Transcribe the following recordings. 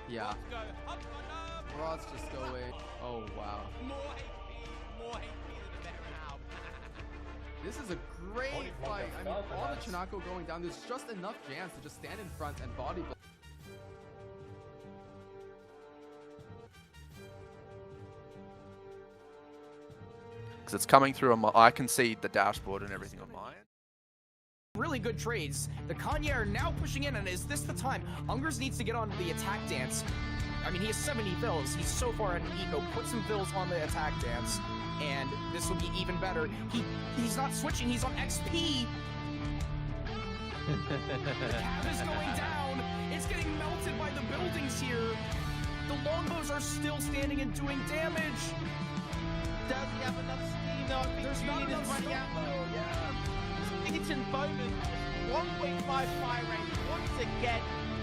Yeah. Rod's just going. Oh, wow. More HP than a veteran now. This is a great fight. I mean, all the Chinako going down, there's just enough jams to just stand in front and body blow. Because it's coming through on my, I can see the dashboard and everything on mine. Really good trades. The Kanye are now pushing in, and is this the time? Ungers needs to get on the attack dance. I mean, he has 70 fills. He's so far at an eco. Put some fills on the attack dance, and this will be even better. He's not switching. He's on XP. The cab is going down. It's getting melted by the buildings here. The longbows are still standing and doing damage. Does he have enough steam though? I think There's not Julian is enough running out. though. Yeah. Egerton Bowman, 1.5 fire rate once again,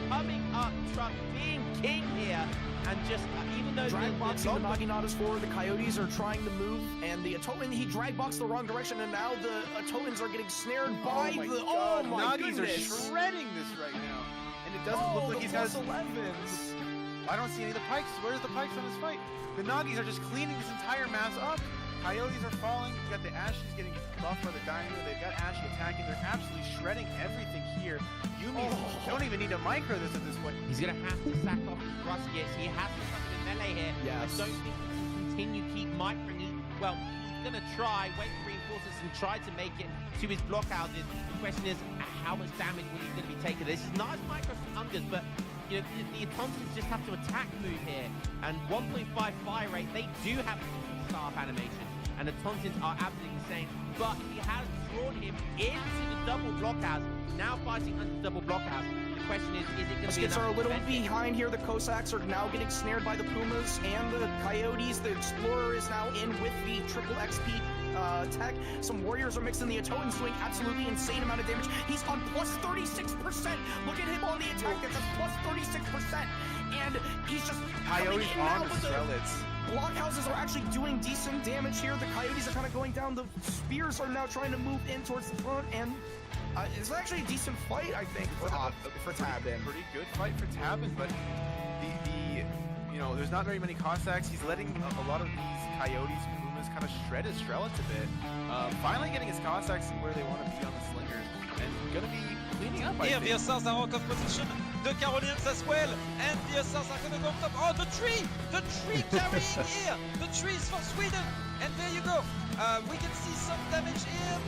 coming up, Truck being king here, and just even though Drag boxing the Naginatas forward, the Coyotes are trying to move, and the Atoman, he drag boxed the wrong direction, and now the Atomans are getting snared by Oh my goodness. are shredding this right now, and it doesn't look like he's got his 11s. I don't see any of the pikes. Where's the pikes on this fight? The Nagis are just cleaning this entire map up. Coyotes are falling. You got the Ashes getting buffed by the Dino. They've got Ashy attacking. They're absolutely shredding everything here. Yumi don't even need to micro this at this point. He's going to have to sack off his Ruskets. He has to come in melee here. Yes. I don't think he can continue keep microing. Well, he's going to try, wait for reinforcements and try to make it to his blockhouses. The question is, how much damage will he going to be taking? This is not as micro from Ungers, but you know, the Atontons just have to attack move here. And 1.5 fire rate, they do have a staff animation. And the Tontons are absolutely insane, but he has drawn him into the double blockhouse, now fighting under double blockhouse. The question is it going to be Muskets are a little defensive? behind here. The Cossacks are now getting snared by the Pumas and the Coyotes. The Explorer is now in with the triple XP tech. Some Warriors are mixing. The Atotan's doing absolutely insane amount of damage. He's on plus 36%. Look at him on the attack. That's a plus 36%. And he's just Coyotes on the the Strelets. blockhouses are actually doing decent damage here. The Coyotes are kind of going down. The Spears are now trying to move in towards the front, and it's actually a decent fight, I think, for Tabin. Pretty good fight for Tabin, but you know, there's not very many Cossacks. He's letting a lot of these Coyotes and Pumas kind of shred his Strelets a bit. Finally getting his Cossacks where they want to be on the Slingers, and gonna be cleaning up. Here, the Hussars are out of position. The Carolinians as well, and the Hussars are gonna go up top. Oh, the tree carrying here. The tree is for Sweden, and there you go. We can see some damage here.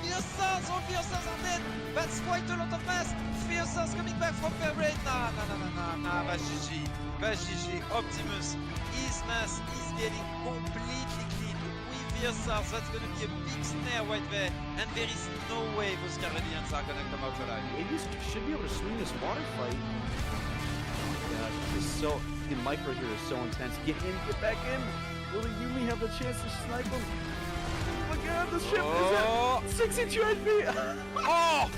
The Hussars, all the Hussars are dead. That's quite a lot of mass. The Hussars coming back from fair rate. Nah, GG. Optimus, his mass is getting completely clean. With the Hussars, that's gonna be a big snare right there, and there is no way those Carolinians are gonna come out alive. Maybe should be able to swing this water fight. Yeah, it's so the micro here is so intense. Get in, get back in. Will the Yumi have the chance to snipe him? Look at the ship is at 62 HP. Oh!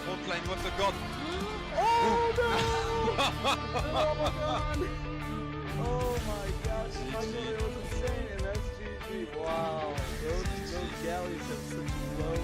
Frontline, what a god! Oh no! Oh my gosh! I knew it was insane, and that's GG. Wow, those galleys have such low HP.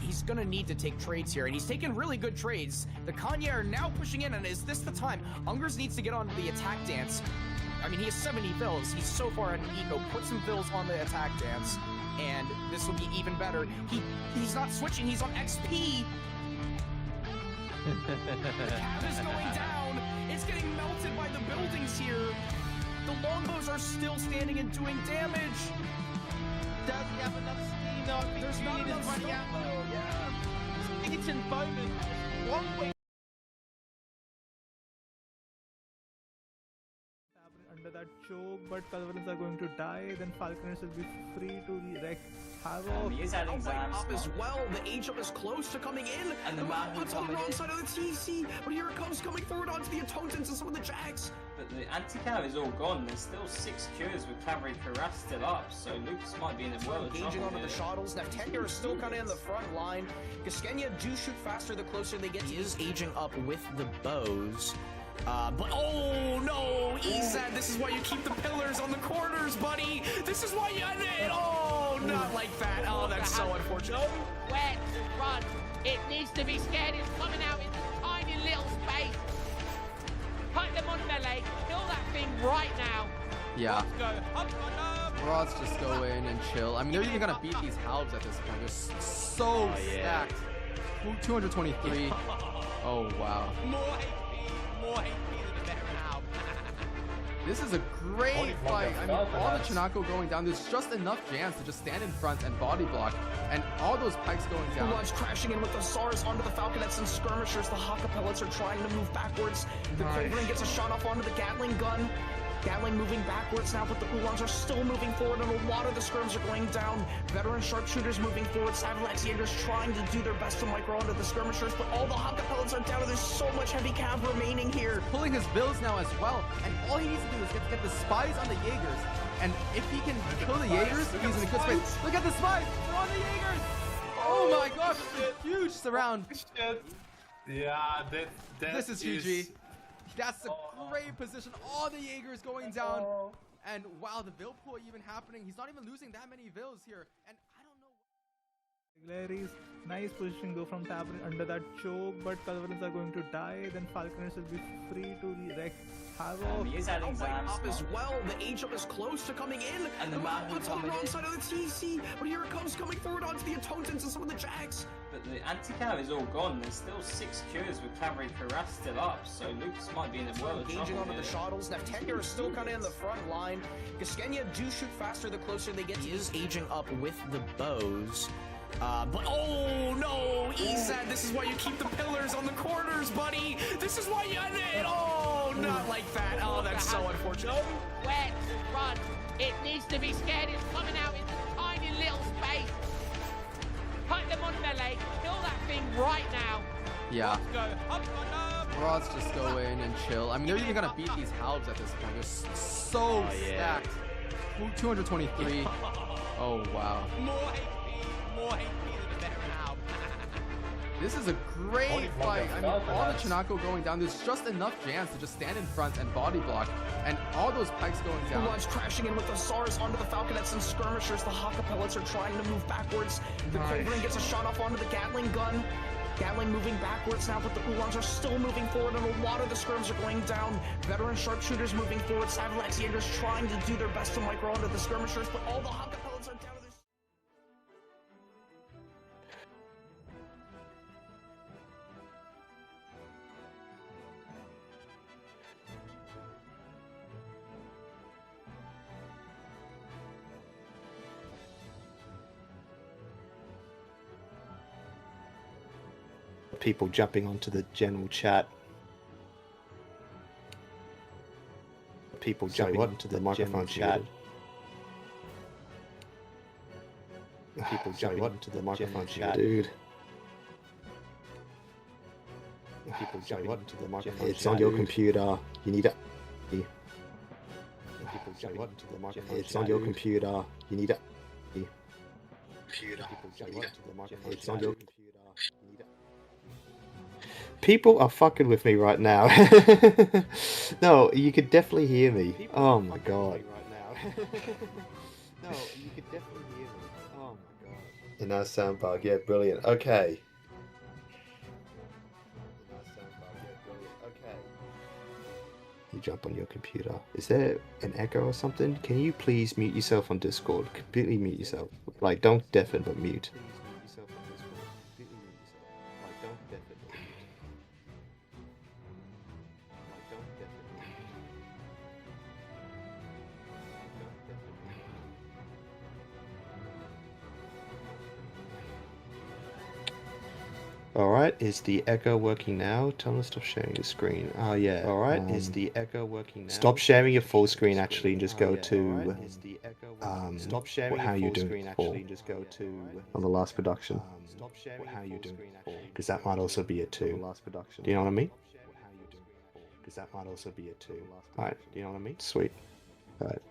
He's gonna need to take trades here, and he's taking really good trades. The Kanye are now pushing in, and is this the time? Ungers needs to get on the attack dance. I mean, he has 70 fills. He's so far at an eco. Put some fills on the attack dance, and this will be even better. He's not switching. He's on XP. The cab is going down. It's getting melted by the buildings here. The longbows are still standing and doing damage. Does he have enough steam though? I think There's not Julian is enough running out. though. Yeah. Egerton Bowman, 1.5 under that choke, but Culverins are going to die. Then Falconers will be free to wreak havoc. He is adding Up Zams. as well. The H-up is close to coming in. And the Mountain's on the coming wrong in. side of the TC, but here it comes coming forward onto the Atontons and some of the Jags. But the anti-cav is all gone. There's still 6 cures with Cavalry Cuirass still up, so Lucas might be in a world of Engaging trouble onto the here. shuttles. Neftenia is still kind of in the front line. Gaskenia do shoot faster the closer they get. He is aging up with the bows. But oh no, Ezad, this is why you keep the pillars on the corners, buddy. This is why you end it. Oh, not like that. Oh, that's so unfortunate. Where to run? It needs to be scared. It's coming out in a tiny little space. Cut them on melee. Kill that thing right now. Yeah. Let's go. Up, up. Rods just go in and chill. I mean, they're even gonna beat these halves at this point. They're so stacked. 223. Oh wow. More HP than a better half. This is a great fight. I mean, all the Chinako going down. There's just enough jams to just stand in front and body block, and all those pikes going down. Launch crashing in with the SARS onto the Falconets and skirmishers. The Haka pellets are trying to move backwards. The Cobra gets a shot off onto the Gatling gun. Gatling moving backwards now, but the Oolongs are still moving forward, and a lot of the skirms are going down. Veteran sharpshooters moving forward. Savalax Jaegers trying to do their best to micro onto the skirmishers, but all the Haka pellets are down, and there's so much heavy cav remaining here. Pulling his bills now as well, and all he needs to do is get the spies on the Jaegers. And if he can kill the Jaegers, he's in a good space. Look at the spies! They're on the Jaegers! Oh my gosh, huge surround. Yeah, This is GG. That's a great position. All the Jaegers going down. And wow, the Vil pool even happening. He's not even losing that many Vils here. And I don't know. Glairy's nice position, go from Tabard under that choke, but Culverins are going to die. Then Falconers will be free to wreak havoc. He is adding Up as Zams. well. The H-up is close to coming in. And the man puts on the wrong side of the TC. But here it comes, coming forward onto the Atotans and some of the Jags. But the anti-cav is all gone. There's still 6 cures with Cavalry Harass still up, so Lucas might be in a world of Engaging trouble onto the here. shuttles. Neftender is still kind of in the front line. Gaskenya do shoot faster the closer they get. He is aging up with the bows. But oh no, Ezad, this is why you keep the pillars on the corners, buddy. This is why you end it. Oh, not like that. Oh, that's so unfortunate. Where to run? It needs to be scared. It's coming out in a tiny little space. Cut them on melee. Kill that thing right now. Yeah. Let's go. Up, up. Rods just go in and chill. I mean, they're even gonna beat these halves at this point. They're so stacked. 223. Oh wow. More HP than a better half. This is a great fight. I mean, all the Chinako going down. There's just enough jams to just stand in front and body block, and all those pikes going down. Launch crashing in with the SARS onto the Falconets and skirmishers. The Haka pellets are trying to move backwards. The Cobra gets a shot off onto the Gatling gun. Gatling moving backwards now, but the Oolongs are still moving forward, and a lot of the skirms are going down. Veteran sharpshooters moving forward. Savalax Jaegers trying to do their best to micro onto the skirmishers, but all the Haka pellets are down. People jumping onto the general chat. People jumping onto the microphone chat. People jumping onto the microphone chat. Dude. People jumping onto the microphone chat. It's on your computer. You need it. People jumping onto the microphone chat. It's on your computer. You need it. Computer. It's on your computer. You need it. People are fucking with me right now. No, you could definitely hear me. Oh my god. No, you could definitely hear me. Oh my god. In our sound bug, yeah, brilliant. Okay. You jump on your computer. Is there an echo or something? Can you please mute yourself on Discord? Completely mute yourself. Like, don't deafen, but mute. Alright, is the echo working now? Tell me to stop sharing the screen. Oh yeah. Alright, is the echo working now? Stop sharing your full screen actually and just go to stop sharing how you doing actually just go to on the last production. Stop sharing how you doing because that might also be it too. Do you know what I mean? Because that might also be it too. Alright, do you know what I mean? Sweet. Alright.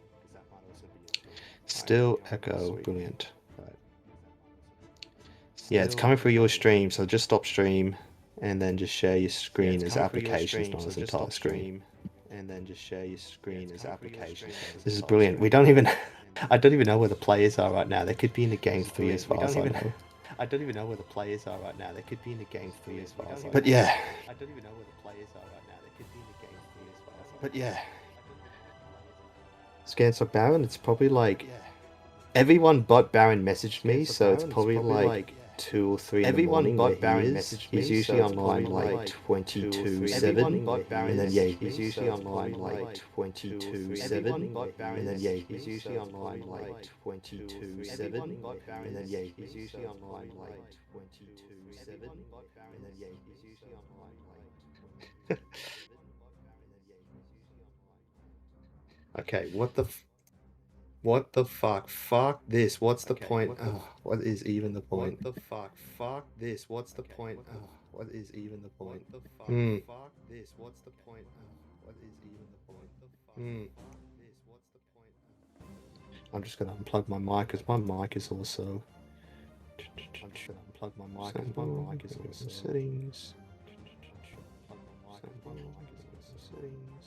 Still echo, brilliant. Yeah, it's coming through your stream, so just stop stream and then just share your screen as applications, not as entire screen. And then just share your screen as applications. This is brilliant. We don't even... I don't even know where the players are right now. They could be in the game 3 as far as I know. I don't even know where the players are right now. They could be in the game 3 as far as I know. But yeah. I don't even know where the players are right now. They could be in the game 3 as far as I know. But yeah. Scanstock Baron, it's probably like... Everyone but Baron messaged me, so it's probably like 2 or 3 in the morning. Everyone but Baron messaged me. He's usually online like 22/7, and then yeah, he's usually online like 22/7, and then yeah, he's usually online like 22/7, and then yeah, he's usually online like 22/7, and then yeah, he's usually online like. Okay, what the fuck? Fuck this. What's the point? Oh, what is even the point? What the fuck? Fuck this. What's the point? Oh, what is even the point? Fuck this. What's the point? Oh, what is even the point? I'm just gonna unplug my mic because my mic is also. I'm just gonna unplug my mic because my mic is also. Settings. Settings.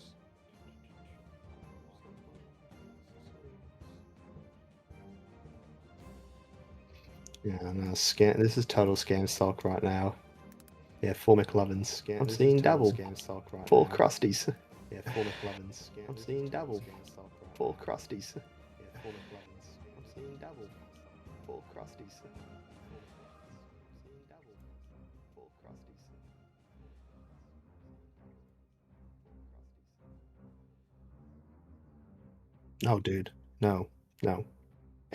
Yeah, no, scam. This is total scam stock right now. Yeah, 4 McLovins. I'm seeing double. 4 Crusties. Yeah, 4 McLovins. I'm seeing double. 4 Crusties. Yeah, 4 McLovins. I'm seeing double. 4 Crusties. No, dude. No. No.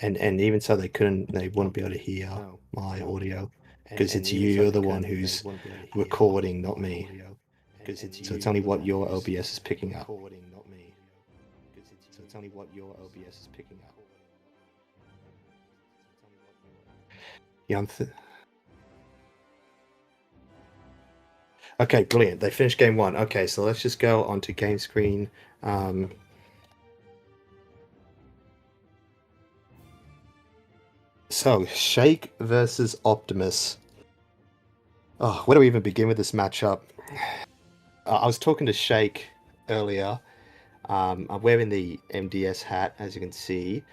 And even so, they wouldn't be able to hear my audio because it's you're the one who's recording, not me. So it's only what your OBS is picking up. So it's only what your OBS is picking up. Yeah, okay, brilliant. They finished game 1. Okay, so let's just go onto game screen. So, Shake versus Optimus. Oh, where do we even begin with this matchup? I was talking to Shake earlier. I'm wearing the MDS hat, as you can see.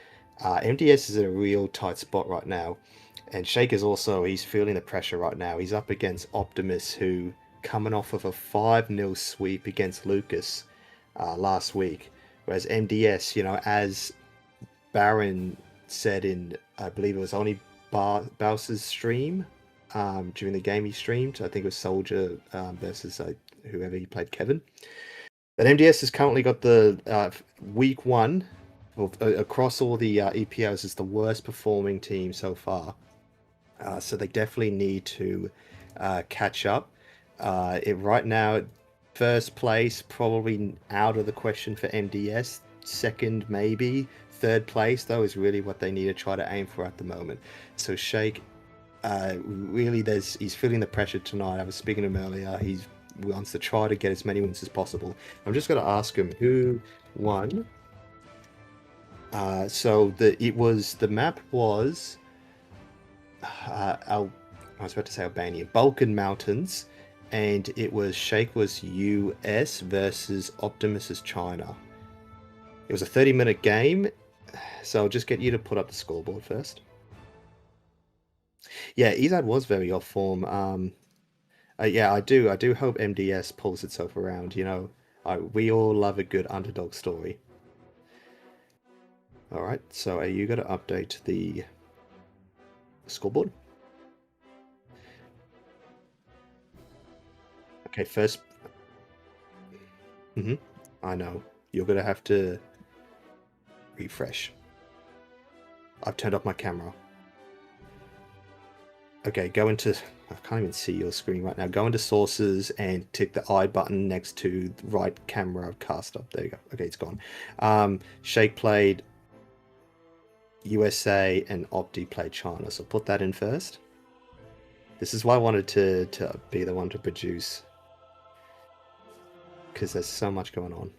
MDS is in a real tight spot right now. And Shake is also, he's feeling the pressure right now. He's up against Optimus, who coming off of a 5-0 sweep against Lucas last week. Whereas MDS, you know, as Baron said in, I believe it was only Bowser's stream during the game he streamed. I think it was Soldier versus whoever he played, Kevin. But MDS has currently got the week 1 across all the EPLs is the worst performing team so far. So they definitely need to catch up. Right now, first place probably out of the question for MDS. Second, maybe. Third place, though, is really what they need to try to aim for at the moment. So Shake, really, he's feeling the pressure tonight. I was speaking to him earlier. He wants to try to get as many wins as possible. I'm just going to ask him who won. So the map was I was about to say Albania, Balkan Mountains, and it was Shake was US versus Optimus is China. It was a 30-minute game, so I'll just get you to put up the scoreboard first. Yeah, Izad was very off form. Yeah, I do hope MDS pulls itself around. You know, we all love a good underdog story. All right, so are you going to update the scoreboard? Okay, first. I know. You're going to have to refresh. I've turned off my camera. Okay, go into... I can't even see your screen right now. Go into sources and tick the I button next to the right camera cast up. There you go. Okay, it's gone. Shake played USA and Opti played China. So put that in first. This is why I wanted to be the one to produce. Because there's so much going on.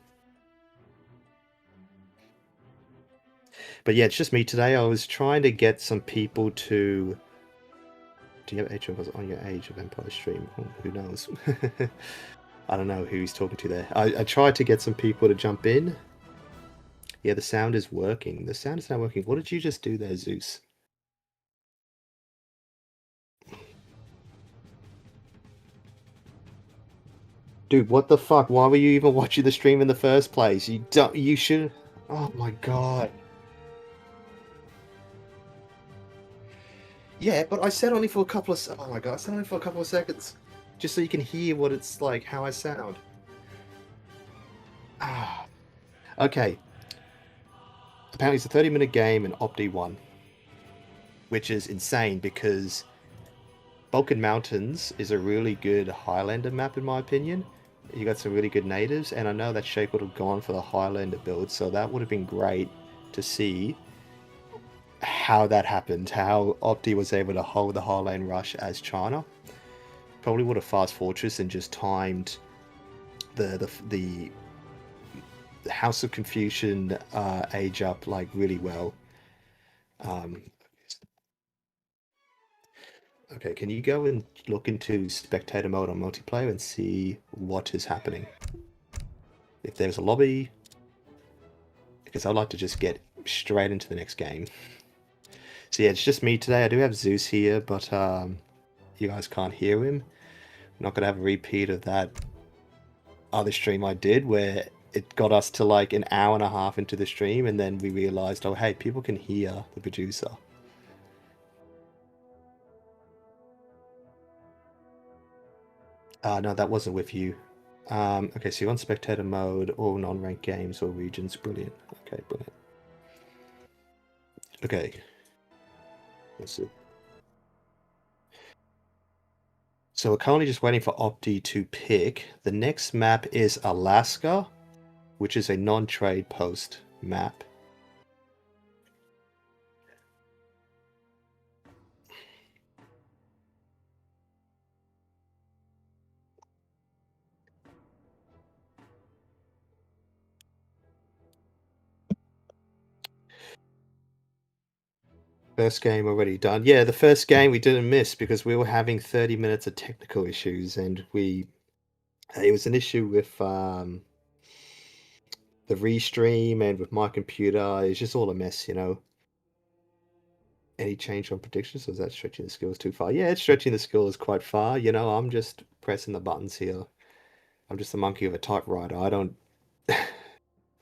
But yeah, it's just me today. I was trying to get some people to Do you have Age of on your Age of Empire stream? Oh, who knows? I don't know who he's talking to there. I tried to get some people to jump in. Yeah, the sound is working. The sound is not working. What did you just do there, Zeus? Dude, what the fuck? Why were you even watching the stream in the first place? You don't. You should. Oh my god. Yeah, but I said only for a couple of. Oh my god! I said only for a couple of seconds, just so you can hear what it's like, how I sound. Ah. Okay. Apparently, it's a 30-minute game, and Opti won, which is insane because Balkan Mountains is a really good Highlander map, in my opinion. You got some really good natives, and I know that Shake would have gone for the Highlander build, so that would have been great to see how that happened, how Opti was able to hold the Highland rush as China. Probably would have fast fortress and just timed the House of Confucian age up like really well. Okay, can you go and look into spectator mode on multiplayer and see what is happening? If there's a lobby, because I'd like to just get straight into the next game. So yeah, it's just me today. I do have Zeus here, but you guys can't hear him. I'm not gonna have a repeat of that other stream I did where it got us to like an hour and a half into the stream, and then we realized, oh hey, people can hear the producer. No, that wasn't with you. Okay, so you're on spectator mode, all non-ranked games or regions. Brilliant. Okay, brilliant. Okay. Let's see. So we're currently just waiting for Opti to pick. The next map is Alaska, which is a non-trade post map. First game already done. Yeah, the first game we didn't miss because we were having 30 minutes of technical issues, and it was an issue with the restream and with my computer. It's just all a mess, you know. Any change on predictions, or is that stretching the skills too far? Yeah, it's stretching the skills quite far. You know, I'm just pressing the buttons here. I'm just a monkey of a typewriter. I don't.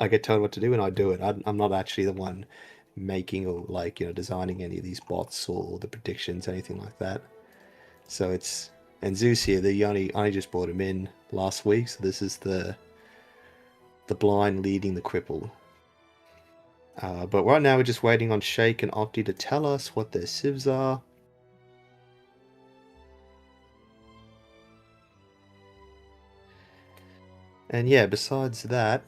I get told what to do and I do it. I'm not actually the one making or like, you know, designing any of these bots or the predictions, anything like that. So it's, and Zeus here, I just brought him in last week, so this is the blind leading the cripple. But right now we're just waiting on Shake and Opti to tell us what their civs are. And yeah, besides that,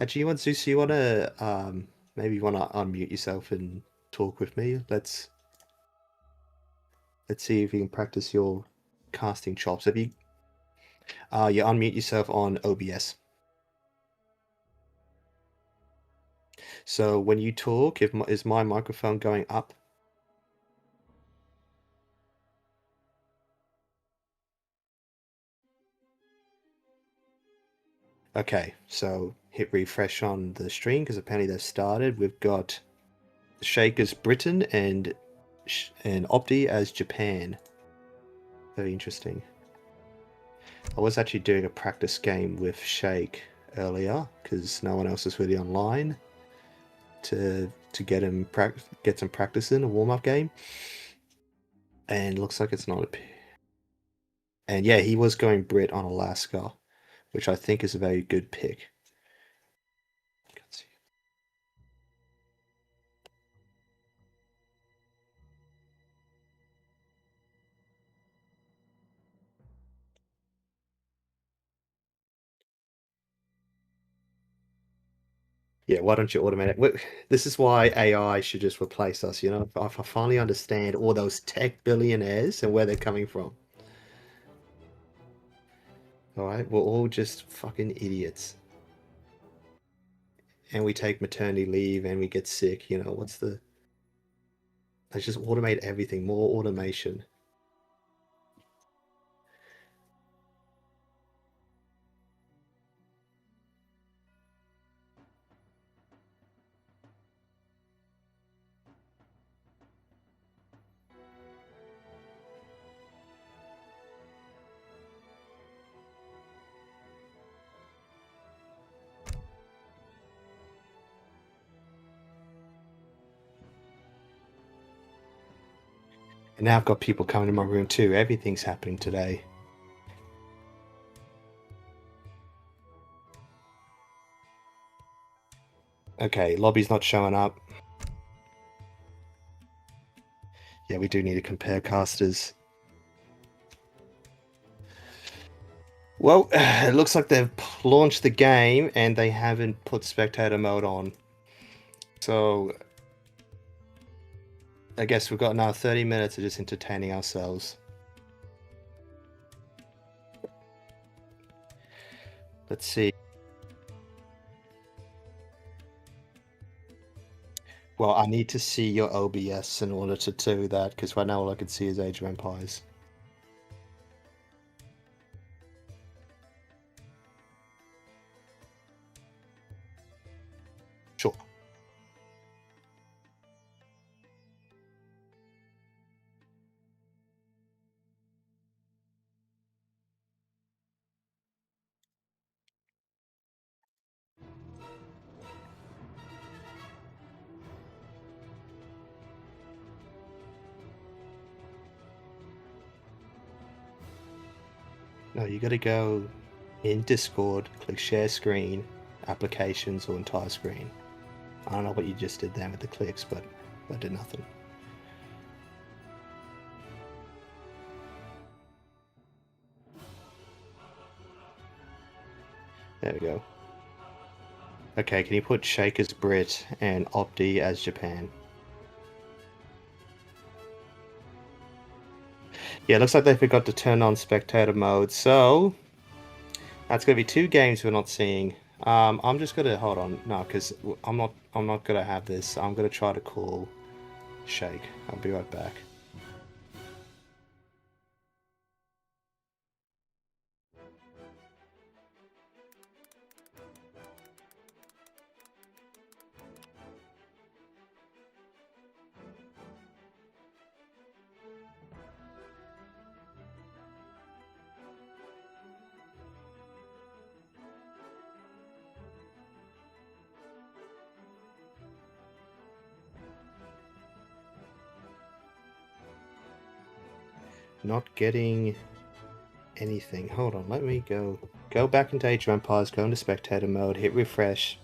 actually, Zeus, you want to maybe you want to unmute yourself and talk with me? Let's see if you can practice your casting chops. Have you unmute yourself on OBS. So when you talk, is my microphone going up? Okay, so hit refresh on the stream because apparently they've started. We've got Shake as Britain and Opti as Japan. Very interesting. I was actually doing a practice game with Shake earlier because no one else is really online to get him get some practice in a warm-up game, and looks like it's not a. And yeah, he was going Brit on Alaska, which I think is a very good pick. Yeah, why don't you automate it? This is why AI should just replace us, you know? If I finally understand all those tech billionaires and where they're coming from. Alright, we're all just fucking idiots. And we take maternity leave and we get sick, you know, what's the... Let's just automate everything. More automation. And now I've got people coming to my room too. Everything's happening today. Okay, lobby's not showing up. Yeah, we do need to compare casters. Well, it looks like they've launched the game and they haven't put spectator mode on. So I guess we've got now 30 minutes of just entertaining ourselves. Let's see. Well, I need to see your OBS in order to do that, because right now all I can see is Age of Empires. Sure. No, you gotta go in Discord, click share screen, applications, or entire screen. I don't know what you just did there with the clicks, but I did nothing. There we go. Okay, can you put Shake as Brit and Opti as Japan? Yeah, it looks like they forgot to turn on spectator mode, so that's gonna be 2 games we're not seeing. I'm just gonna hold on, no, because I'm not gonna have this. I'm gonna try to call Shake. I'll be right back. Not getting anything. Hold on, let me go back into Age of Empires, go into spectator mode, hit refresh.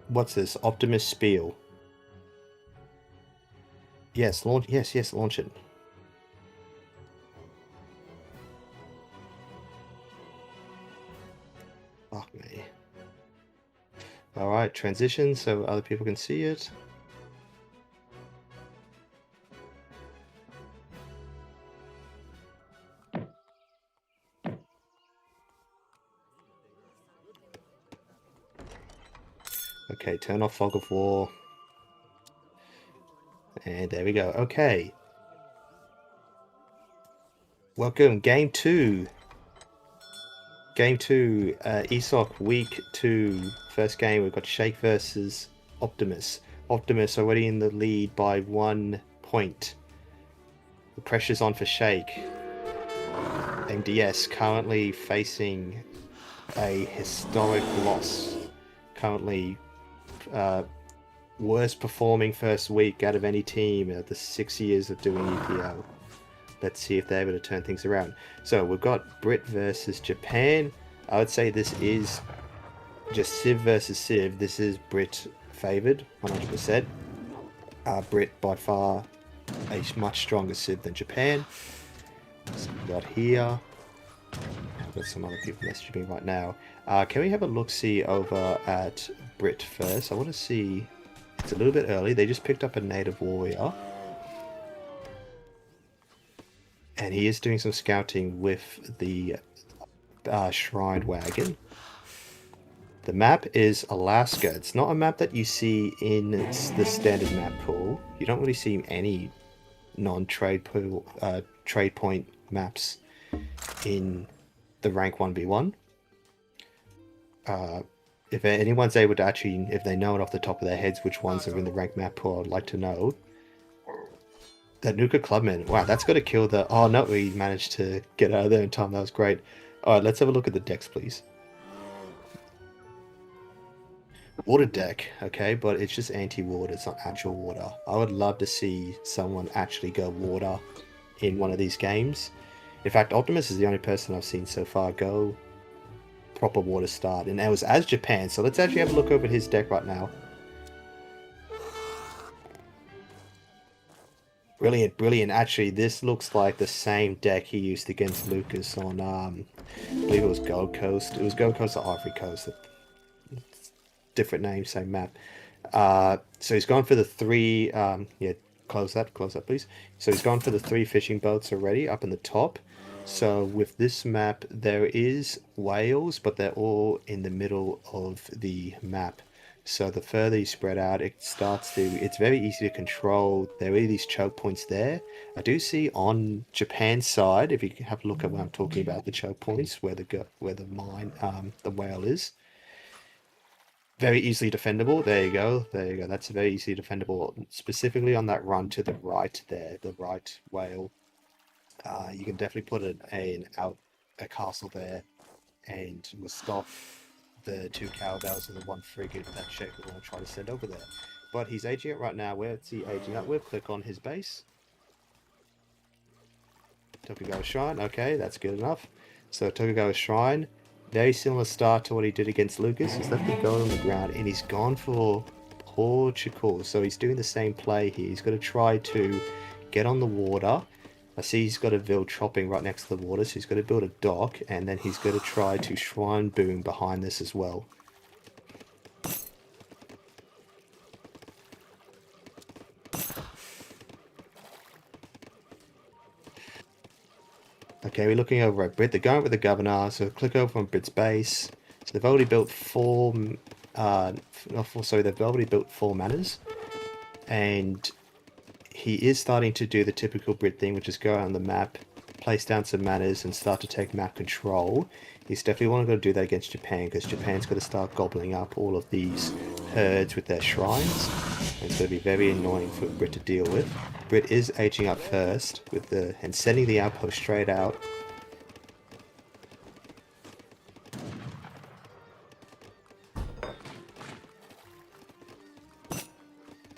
What's this? Optimus Spiel. Yes, launch. Yes, launch it. Fuck me. Alright, transition so other people can see it. Okay, turn off Fog of War. And there we go. Okay. Welcome, Game 2. Game 2, ESOC Week 2. First game, we've got Shake versus Optimus. Optimus already in the lead by 1 point. The pressure's on for Shake. MDS currently facing a historic loss. Currently worst performing first week out of any team at the 6 years of doing EPL. Let's see if they're able to turn things around. So we've got Brit versus Japan. I would say this is just Civ versus Civ. This is Brit favoured, 100%. Brit by far a much stronger Civ than Japan. So we've got here. I've got some other people messaging me right now. Can we have a look-see over at Brit first? I want to see... It's a little bit early. They just picked up a native warrior. And he is doing some scouting with the Shrine Wagon. The map is Alaska. It's not a map that you see in the standard map pool. You don't really see any non-trade pool, trade point maps in the rank 1v1. If anyone's able to actually, if they know it off the top of their heads which ones are in the rank map pool, I'd like to know. That Nuka Clubman, wow, that's got to kill the... Oh no, we managed to get out of there in time. That was great. Alright, let's have a look at the decks, please. Water deck, okay, but it's just anti-water, it's not actual water. I would love to see someone actually go water in one of these games. In fact, Optimus is the only person I've seen so far go proper water start, and that was as Japan, so let's actually have a look over his deck right now. Brilliant, brilliant. Actually, this looks like the same deck he used against Lucas on, I believe it was Gold Coast. It was Gold Coast or Ivory Coast. Different name, same map. So he's gone for the 3, yeah, close that please. So he's gone for the 3 fishing boats already up in the top. So with this map, there is whales, but they're all in the middle of the map. So the further you spread out, it starts to, it's very easy to control. There are these choke points there. I do see on Japan's side, if you have a look at what I'm talking about, the choke points where the whale is. Very easily defendable. There you go. There you go. That's very easily defendable. Specifically on that run to the right there, the right whale. You can definitely put a castle there, and we'll stop the 2 cowbells and the 1 frigate that Sheikh will want to try to send over there. But he's aging it right now. Where's he aging up? We'll click on his base. Tokugawa Shrine. Okay, that's good enough. So Tokugawa Shrine, very similar start to what he did against Lucas. He's left the gold on the ground, and he's gone for Portugal. So he's doing the same play here. He's got to try to get on the water. I see he's got a Ville chopping right next to the water, so he's got to build a dock, and then he's got to try to Shrine Boom behind this as well. Okay, we're looking over at Brit. They're going with the Governor, so click over on Brit's base. So they've already built 4 manors, and he is starting to do the typical Brit thing, which is go out on the map, place down some manors, and start to take map control. He's definitely want to go do that against Japan, because Japan's got to start gobbling up all of these herds with their shrines. And it's going to be very annoying for Brit to deal with. Brit is aging up first with and sending the outpost straight out.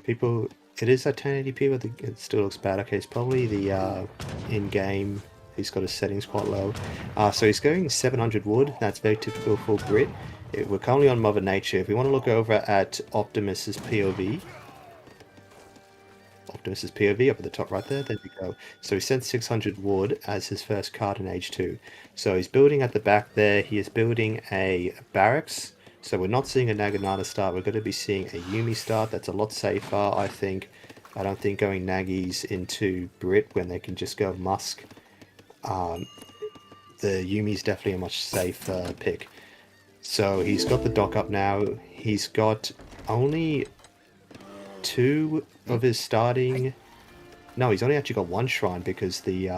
People, it is at 1080p, but it still looks bad. Okay, it's probably the in-game. He's got his settings quite low. So he's going 700 wood. That's very typical for Brit. We're currently on Mother Nature. If we want to look over at Optimus's POV. Optimus's POV up at the top right there. There we go. So he sent 600 wood as his first card in Age 2. So he's building at the back there. He is building a barracks. So we're not seeing a Naginata start. We're going to be seeing a Yumi start. That's a lot safer, I think. I don't think going Nagis into Brit when they can just go Musk. The Yumi's definitely a much safer pick. So he's got the dock up now. He's got only 2 of his starting... No, he's only actually got 1 shrine, because the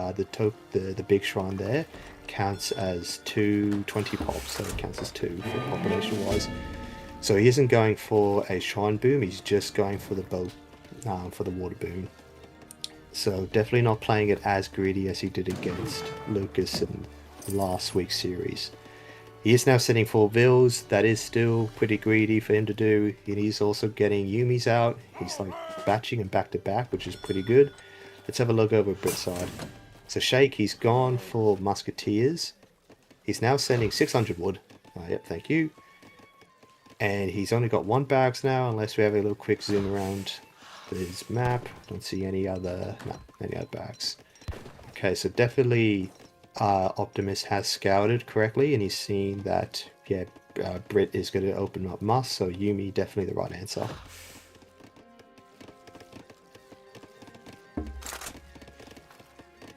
big shrine there counts as 220 pops, so it counts as 2 for population wise. So he isn't going for a shrine boom, he's just going for the boat, for the water boom. So definitely not playing it as greedy as he did against Lucas in last week's series. He is now sending 4 Vills. That is still pretty greedy for him to do. And he's also getting Yumis out. He's like batching and back to back, which is pretty good. Let's have a look over at Brit's side. So Sheikh, he's gone for Musketeers. He's now sending 600 wood. Yep, thank you. And he's only got 1 barracks now, unless we have a little quick zoom around his map. Don't see any other barracks. Okay, so definitely Optimus has scouted correctly, and he's seen that, yeah, Brit is going to open up Musk, so Yumi definitely the right answer.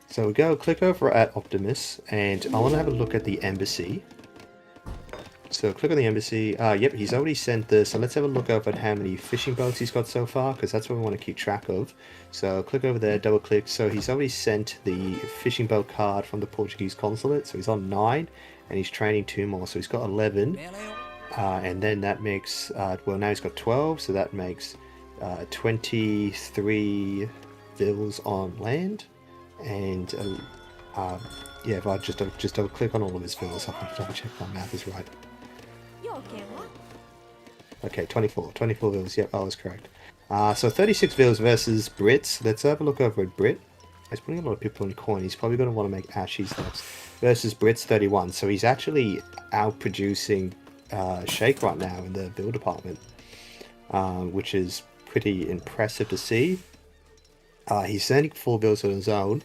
So we go click over at Optimus, and I want to have a look at the embassy. So click on the embassy. Yep, he's already sent this. So let's have a look over at how many fishing boats he's got so far, because that's what we want to keep track of. So click over there, double click. So he's already sent the fishing boat card from the Portuguese consulate. So he's on 9, and he's training 2 more. So he's got 11. And then that makes, well, now he's got 12. So that makes 23 vills on land. And yeah, if I just double click on all of his vills, I can double check my math is right. Okay, 24 vills, yep, I was correct. So 36 vills versus Brits. Let's have a look over at Brit. He's putting a lot of people in coin. He's probably going to want to make Ashes next. Versus Brits 31. So he's actually outproducing Shake right now in the build department, which is pretty impressive to see. He's sending 4 vills on his own.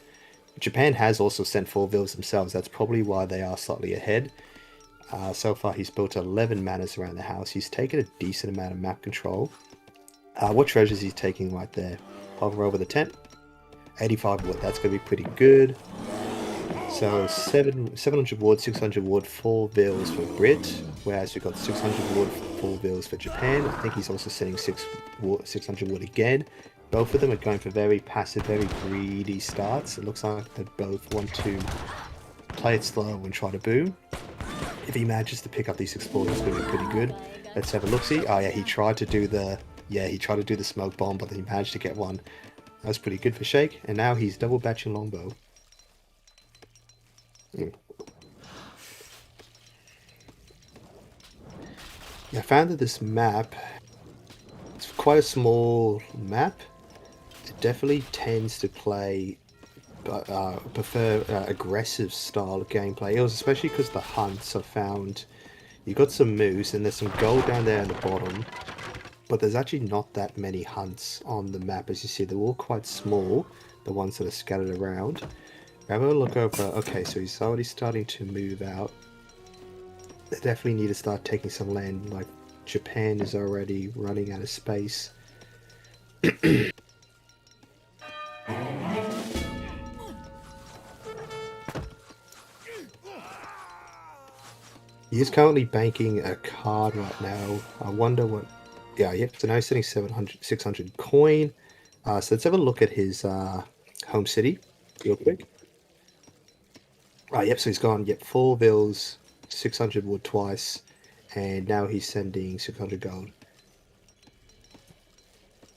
Japan has also sent 4 vills themselves. That's probably why they are slightly ahead. So far, he's built 11 manors around the house. He's taken a decent amount of map control. What treasures he's taking right there? Hover over the tent. 85 wood. That's going to be pretty good. So 700 wood, 600 wood, 4 vills for Brit. Whereas we've got 600 wood, 4 vills for Japan. I think he's also sending 600 wood again. Both of them are going for very passive, very greedy starts. It looks like they both want to play it slow and try to boom. If he manages to pick up these explorers, it's going to be pretty good. Let's have a look-see. Oh yeah, he tried to do the smoke bomb, but he managed to get one. That was pretty good for Shake. And now he's double batching longbow. Yeah, I found that this map, it's quite a small map. It definitely tends to play, prefer aggressive style of gameplay. It was especially because the hunts I found, you got some moose and there's some gold down there at the bottom, but there's actually not that many hunts on the map. As you see, they're all quite small, the ones that are scattered around. Have a look over. Okay, so he's already starting to move out. They definitely need to start taking some land. Like Japan is already running out of space. He is currently banking a card right now. I wonder what... Yeah, yep. So now he's sitting 600 coin. So let's have a look at his home city real quick. Right, yep, so he's gone, 4 vills, 600 wood twice, and now he's sending 600 gold.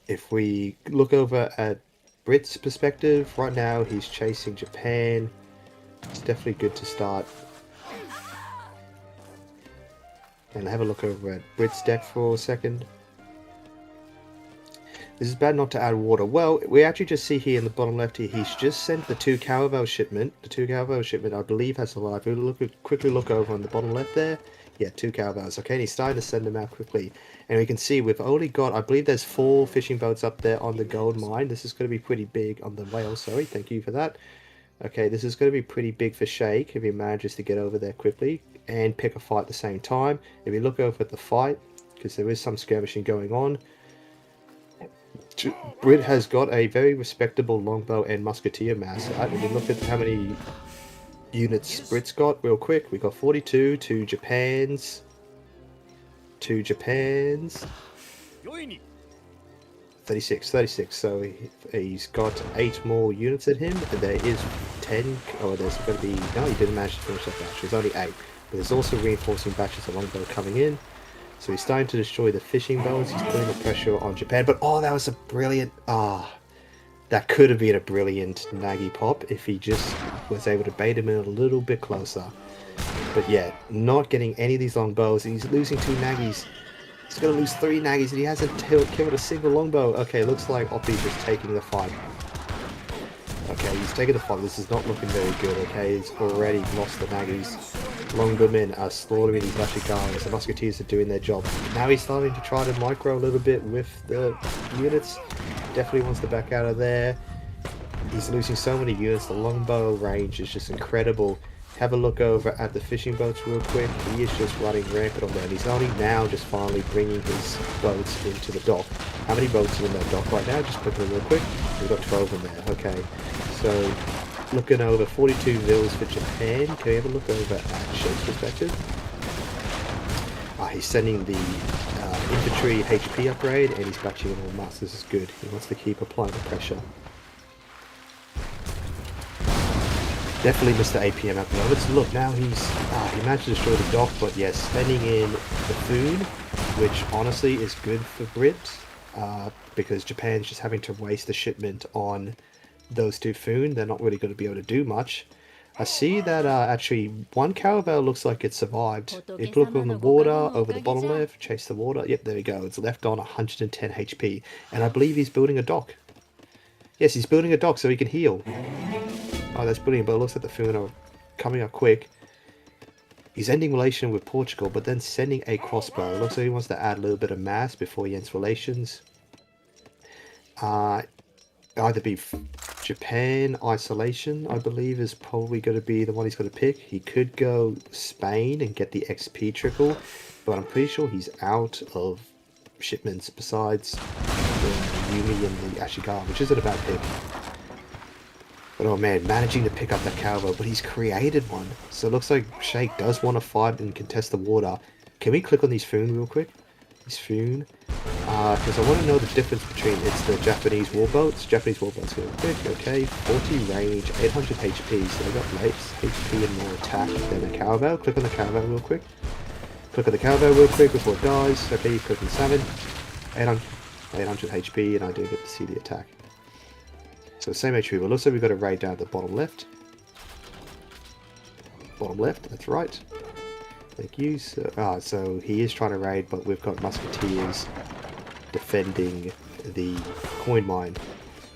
If we look over at Brit's perspective, right now he's chasing Japan. It's definitely good to start. And have a look over at Brit's deck for a second. This is bad not to add water. Well, we actually just see here in the bottom left here, he's just sent the 2 caravel shipment. The 2 caravel shipment, I believe, has arrived. We'll quickly look over on the bottom left there. Yeah, 2 caravels. Okay, and he's starting to send them out quickly. And we can see we've only got, I believe there's 4 fishing boats up there on the gold mine. This is going to be pretty big on the whale, sorry. Thank you for that. Okay, this is going to be pretty big for Shake if he manages to get over there quickly and pick a fight at the same time. If you look over at the fight, because there is some skirmishing going on, Brit has got a very respectable longbow and musketeer mass. If you look at how many units Brit's got real quick, we got 42, 2 Japans, 36, so he's got 8 more units at him, and there is 10, oh there's going to be, no, he didn't manage to finish that batch, there's only 8, but there's also reinforcing batches of longbow coming in. So he's starting to destroy the fishing boats. He's putting the pressure on Japan. But oh, that was a brilliant... that could have been a brilliant Nagi pop if he just was able to bait him in a little bit closer. But yeah, not getting any of these longbows. He's losing 2 Nagis. He's going to lose 3 Nagis and he hasn't killed a single longbow. Okay, looks like Optimus is taking the fight. Okay, he's taking the fight. This is not looking very good, okay? He's already lost the Nagis. Longbowmen are slaughtering these Lashikars. The musketeers are doing their job. Now he's starting to try to micro a little bit with the units. Definitely wants to back out of there. He's losing so many units. The longbow range is just incredible. Have a look over at the fishing boats real quick. He is just running rampant on there. And he's only now just finally bringing his boats into the dock. How many boats are in that dock right now? Just click on it real quick. We've got 12 in there. Okay. So, looking over 42 vills for Japan. Can we have a look over at Shake's perspective? He's sending the infantry HP upgrade, and he's batching in all mass. This is good. He wants to keep applying the pressure. Definitely missed the APM at the moment. So look, now he managed to destroy the dock, but yes, sending in the food, which honestly is good for Brit, because Japan's just having to waste the shipment on those two food. They're not really going to be able to do much. I see that actually one caravel looks like it survived. It looked on the water, over the bottom left, chase the water. Yep, there we go. It's left on 110 HP. And I believe he's building a dock. Yes, he's building a dock so he can heal. Oh, that's brilliant, but it looks like the food are coming up quick. He's ending relation with Portugal, but then sending a crossbow. It looks like he wants to add a little bit of mass before he ends relations. Either be Japan isolation, I believe, is probably going to be the one he's going to pick. He could go Spain and get the XP trickle, but I'm pretty sure he's out of shipments besides the Yumi and the Ashigaru, which isn't a bad pick. But oh man, managing to pick up that cowboy, but he's created one. So it looks like Sheikh does want to fight and contest the water. Can we click on these Foon real quick? These Foon. Because I want to know the difference between the Japanese warboats. Japanese warboats go quick, okay, 40 range, 800 HP, so they got less HP and more attack than a cowbell. Click on the cowbell real quick. Click on the cowbell real quick before it dies. Okay, click on 7, 800 HP, and I do get to see the attack. So same HP, but looks like we've got a raid down at the bottom left. Bottom left, that's right. Thank you. So he is trying to raid, but we've got musketeers defending the coin mine.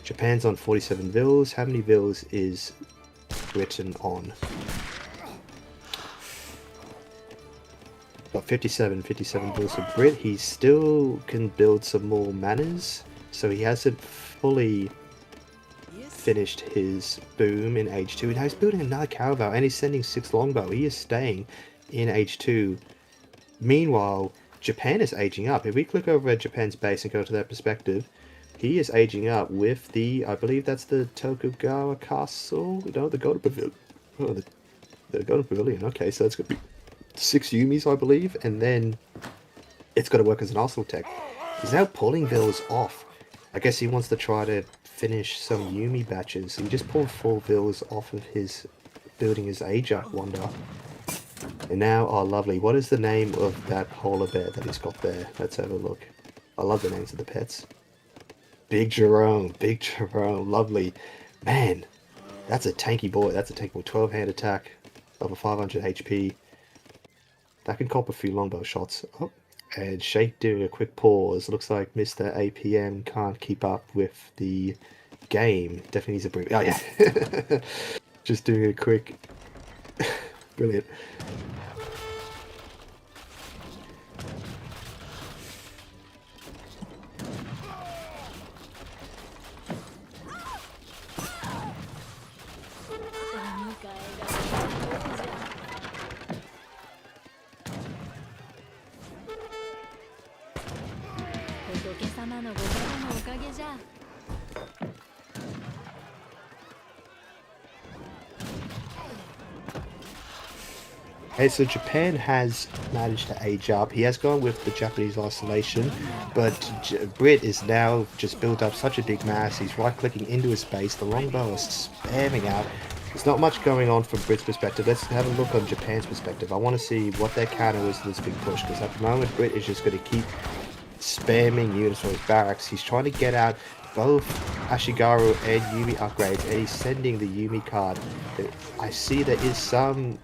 Japan's on 47 vils. How many vils is Britain on? Got 57 vils for Brit. He still can build some more manners, so he hasn't fully finished his boom in H2. And now he's building another caravel, and he's sending 6 longbow. He is staying in H2. Meanwhile, Japan is aging up. If we click over at Japan's base and go to that perspective, he is aging up with the, I believe that's the Tokugawa Castle, no, the Golden Pavilion. Oh, the Golden Pavilion. Okay, so that's going to be 6 Yumis, I believe, and then it's got to work as an arsenal tech. He's now pulling vills off. I guess he wants to try to finish some Yumi batches. He just pulled 4 vills off of his building his Ajax wonder. And now, oh lovely, what is the name of that polar bear that he's got there? Let's have a look. I love the names of the pets. Big Jerome, lovely. Man, that's a tanky boy. That's a tanky boy. 12-hand attack, over 500 HP. That can cop a few longbow shots. Oh, and Sheikh doing a quick pause. Looks like Mr. APM can't keep up with the game. Definitely needs a break. Oh yeah. Just doing a quick... Brilliant. Okay, so Japan has managed to age up. He has gone with the Japanese isolation, but Brit is now just built up such a big mass. He's right-clicking into his base. The longbow is spamming out. There's not much going on from Brit's perspective. Let's have a look on Japan's perspective. I want to see what their counter is to this big push, because at the moment Brit is just going to keep spamming units from his barracks. He's trying to get out both Ashigaru and Yumi upgrades, and he's sending the Yumi card. I see there is some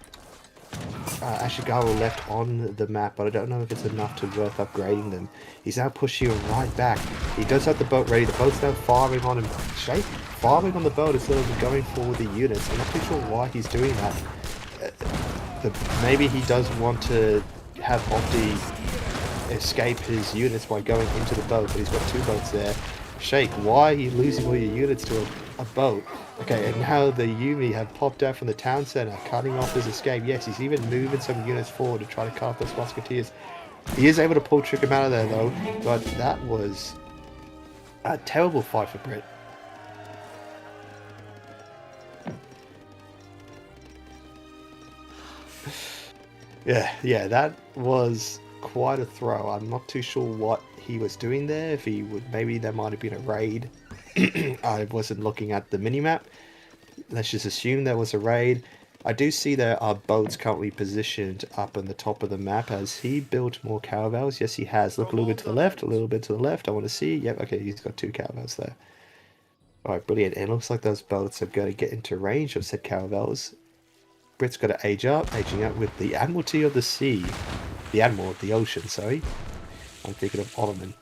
Ashigaru left on the map, but I don't know if it's enough to worth upgrading them. He's now pushing right back. He does have the boat ready. The boat's now firing on him. Sheikh firing on the boat instead of going for the units. I'm not too sure why he's doing that. Maybe he does want to have Opti escape his units by going into the boat, but he's got 2 boats there. Sheikh, why are you losing all your units to a boat? Okay, and now the Yumi have popped out from the town center, cutting off his escape. Yes, he's even moving some units forward to try to cut off those musketeers. He is able to pull trick him out of there though, but that was a terrible fight for Brit. Yeah, that was quite a throw. I'm not too sure what he was doing there. If he would, maybe there might have been a raid. I wasn't looking at the minimap. Let's just assume there was a raid. I do see there are boats currently positioned up on the top of the map. Has he built more caravels? Yes, he has. Look a little bit to the left, a little bit to the left. I want to see. Yep, okay, he's got 2 caravels there. Alright, brilliant. And it looks like those boats are going to get into range of said caravels. Brit's got to aging up with the Admiralty of the Sea. The Admiral of the Ocean, sorry. I'm thinking of Ottoman.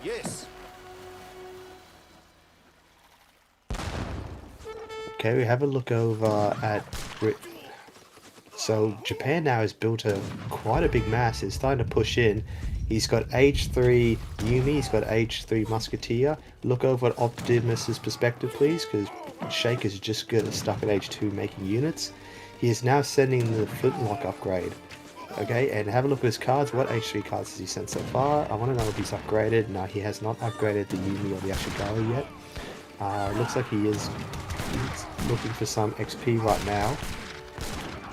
Yes. Okay, we have a look over at Brit. So Japan now has built quite a big mass. It's starting to push in. He's got H3 Yumi, he's got H3 Musketeer. Look over at Optimus's perspective, please, because Sheikh is just good at stuck at H2 making units. He is now sending the Flintlock upgrade. Okay, and have a look at his cards. What H3 cards has he sent so far? I want to know if he's upgraded. No, he has not upgraded the Yumi or the Ashigaru yet. It looks like he's looking for some XP right now.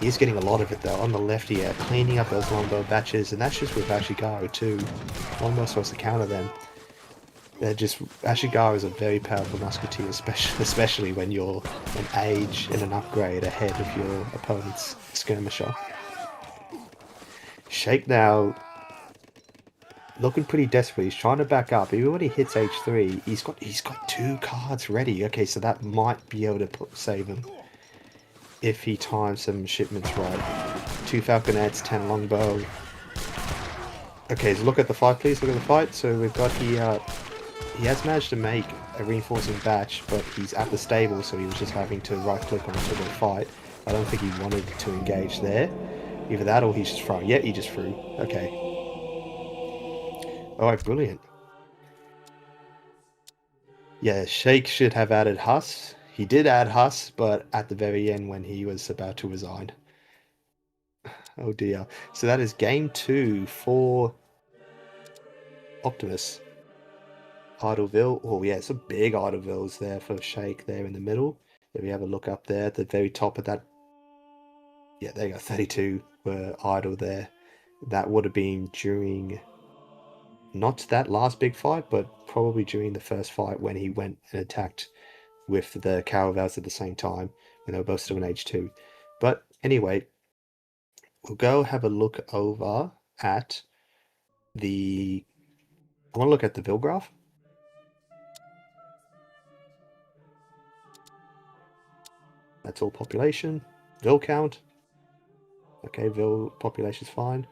He's getting a lot of it though. On the left here, cleaning up those longbow batches, and that's just with Ashigaru too. Longbow supposed to counter them. They're just, Ashigaru is a very powerful musketeer, especially when you're an age and an upgrade ahead of your opponent's skirmisher. Sheikh now looking pretty desperate. He's trying to back up. Even when he hits H3, he's got 2 cards ready. Okay, so that might be able to save him if he times some shipments right. 2 falconets, 10 longbow. Okay, so look at the fight, please. Look at the fight. So we've got here. He has managed to make a reinforcing batch, but he's at the stable, so he was just having to right-click onto the fight. I don't think he wanted to engage there. Either that or he's just throwing. Yeah, he just threw. Okay. Alright, brilliant. Yeah, Sheikh should have added Huss. He did add Huss, but at the very end when he was about to resign. Oh dear. So that is game 2 for Optimus. Idleville. Oh yeah, some big Idlevilles there for Sheikh there in the middle. If we have a look up there at the very top of that. Yeah, there you go. 32 were idle there. That would have been during not that last big fight, but probably during the first fight when he went and attacked with the caravels at the same time when they were both still in H2. But anyway, we'll go have a look over at the... I want to look at the Ville graph. That's all population. Ville count. Okay, Ville population's fine.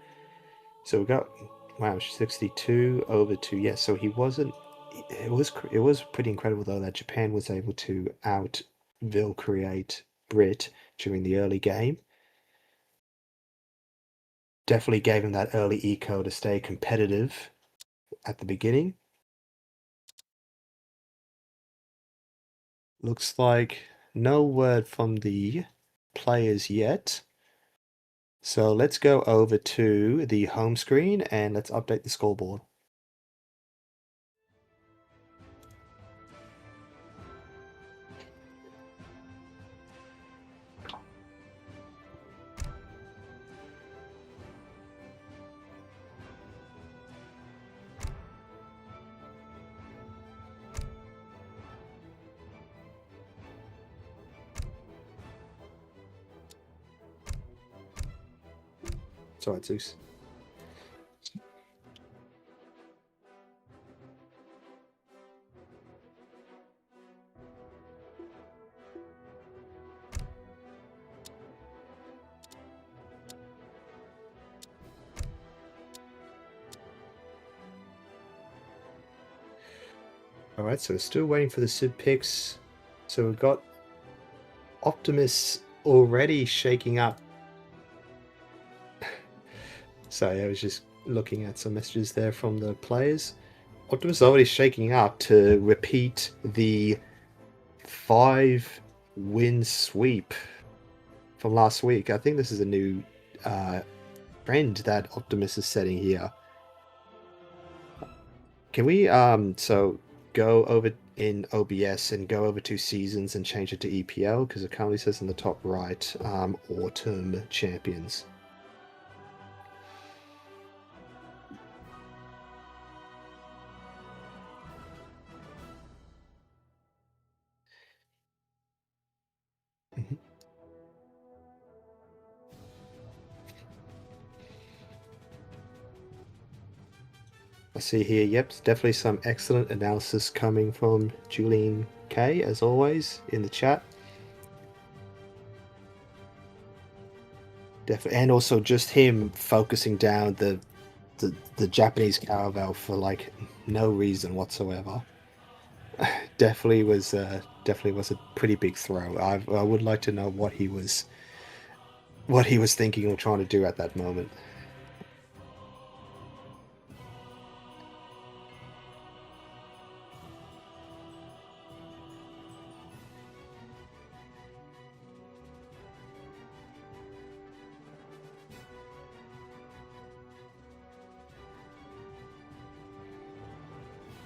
So we got, wow, 62 over 2. Yes, yeah, so he wasn't... It was pretty incredible though that Japan was able to out Ville create Brit during the early game. Definitely gave him that early eco to stay competitive at the beginning. Looks like no word from the players yet. So let's go over to the home screen and let's update the scoreboard. It's alright, Zeus. Alright, so we're still waiting for the Sid picks. So we've got Optimus already shaking up. Sorry, I was just looking at some messages there from the players. Optimus already shaking up to repeat the 5-win sweep from last week. I think this is a new trend that Optimus is setting here. Can we so go over in OBS and go over to seasons and change it to EPL, because it currently says in the top right autumn champions. I see here, yep, definitely some excellent analysis coming from Julian K, as always, in the chat. Definitely, and also just him focusing down the Japanese caravel for like no reason whatsoever. definitely was a pretty big throw. I would like to know what he was thinking or trying to do at that moment.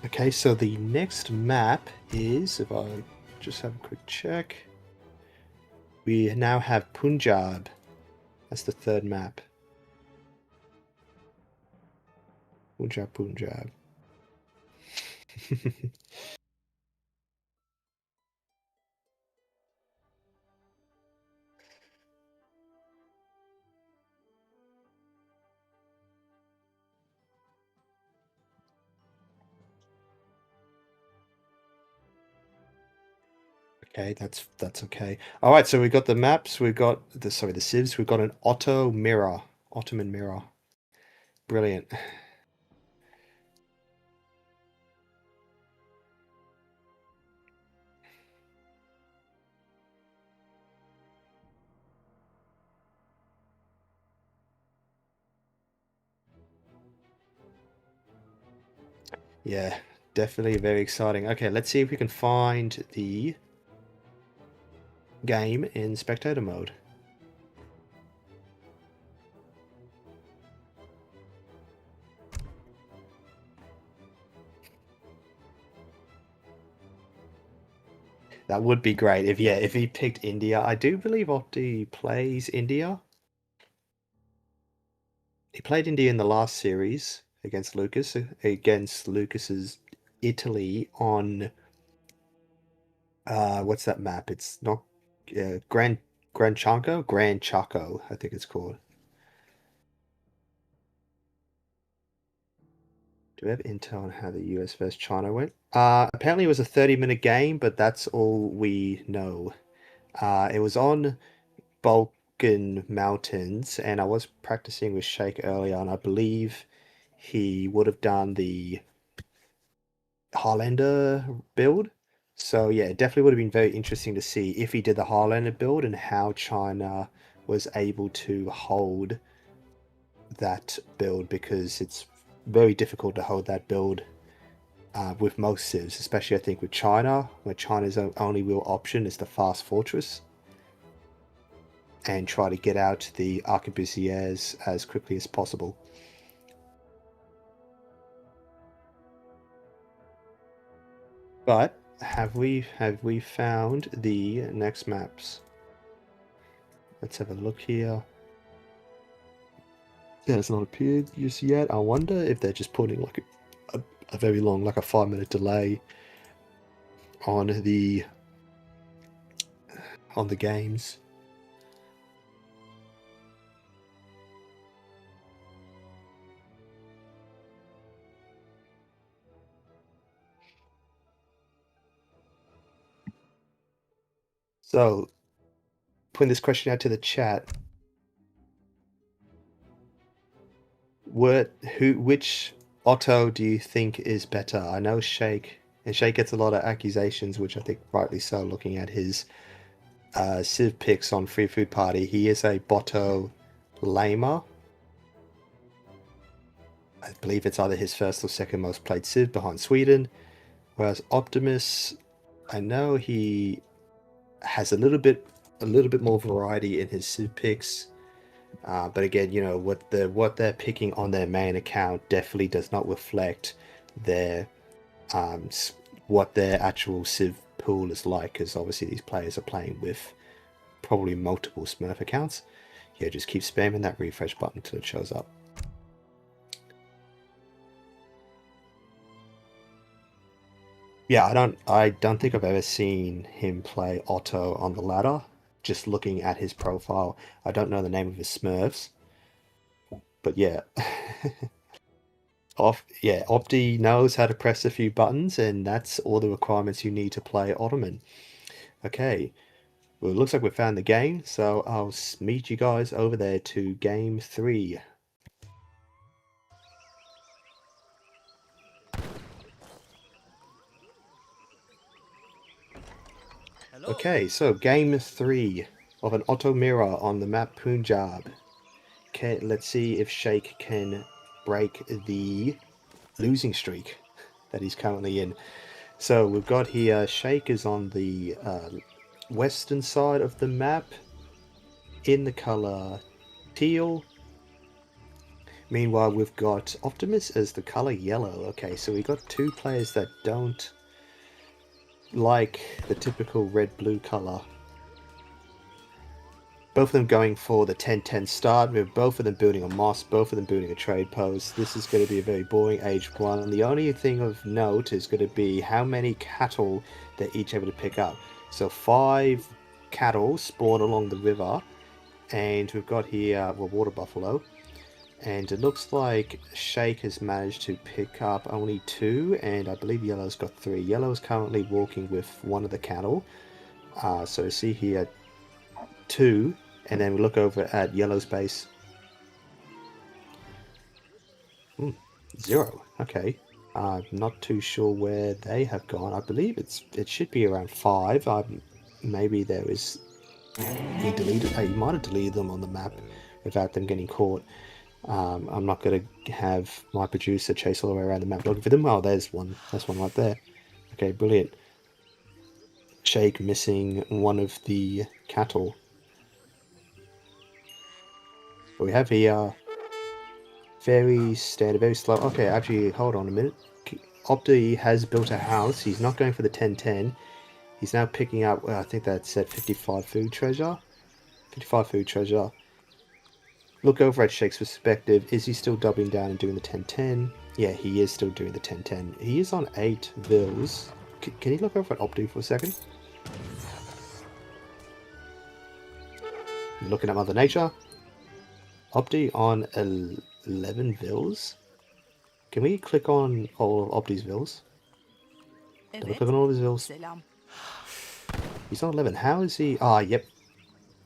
Okay, so the next map is, if I just have a quick check, we now have Punjab. That's the third map. Punjab. Okay, that's okay. All right, so we got the maps. We've got the civs. We've got an Ottoman mirror. Brilliant. Yeah, definitely very exciting. Okay, let's see if we can find the game in spectator mode. That would be great if he picked India. I do believe Opti plays India. He played India in the last series against Lucas's Italy on what's that map? It's not Gran Chaco, I think it's called. Do we have intel on how the US versus China went? Apparently it was a 30-minute game, but that's all we know. It was on Balkan Mountains, and I was practicing with Sheikh earlier, and I believe he would have done the Highlander build. So yeah, it definitely would have been very interesting to see if he did the Highlander build and how China was able to hold that build, because it's very difficult to hold that build with most civs, especially I think with China, where China's only real option is the fast fortress and try to get out the arquebusiers as quickly as possible. But have we found the next maps? Let's have a look here. Yeah, it's not appeared just yet. I wonder if they're just putting like a very long, like a 5-minute delay on the games. So, putting this question out to the chat, which Otto do you think is better? I know Sheikh gets a lot of accusations, which I think rightly so, looking at his Civ picks on Free Food Party. He is a Botto lamer. I believe it's either his first or second most played Civ behind Sweden. Whereas Optimus, I know he has a little bit more variety in his Civ picks. But again, you know, what they're picking on their main account definitely does not reflect their what their actual Civ pool is like, because obviously these players are playing with probably multiple Smurf accounts. Yeah, just keep spamming that refresh button until it shows up. Yeah, I don't think I've ever seen him play Otto on the ladder. Just looking at his profile, I don't know the name of his Smurfs, but yeah. Opti knows how to press a few buttons, and that's all the requirements you need to play Ottoman. Okay, well, it looks like we found the game, so I'll meet you guys over there to game 3. Okay, so game 3 of an Otto mirror on the map Punjab. Okay, let's see if Sheikh can break the losing streak that he's currently in. So we've got here, Sheikh is on the western side of the map in the color teal. Meanwhile, we've got Optimus as the color yellow. Okay, so we've got two players that don't like the typical red-blue color. Both of them going for the 10-10 start, with both of them building a moss, both of them building a trade post. This is going to be a very boring age 1, and the only thing of note is going to be how many cattle they're each able to pick up. So 5 cattle spawn along the river, and we've got here, well, water buffalo. And it looks like Sheikh has managed to pick up only 2, and I believe Yellow's got 3. Yellow's currently walking with one of the cattle. So see here, 2, and then we look over at Yellow's base. 0. Okay. I'm not too sure where they have gone. I believe it should be around 5. Maybe there is... He might have deleted them on the map without them getting caught. I'm not going to have my producer chase all the way around the map looking for them. Oh, there's one. That's one right there. Okay, brilliant. Sheikh missing one of the cattle. But we have here very standard, very slow. Okay, actually, hold on a minute. Opti has built a house. He's not going for the 10-10. He's now picking up, well, I think that's at 55 food treasure. 55 food treasure. Look over at Sheikh's perspective. Is he still doubling down and doing the 10-10? Yeah, he is still doing the 10-10. He is on 8 vills. Can you look over at Opti for a second? Looking at Mother Nature. Opti on 11 vills. Can we click on all of Opti's vills? Did I click on all of his vills? He's on 11. How is he? Ah, yep.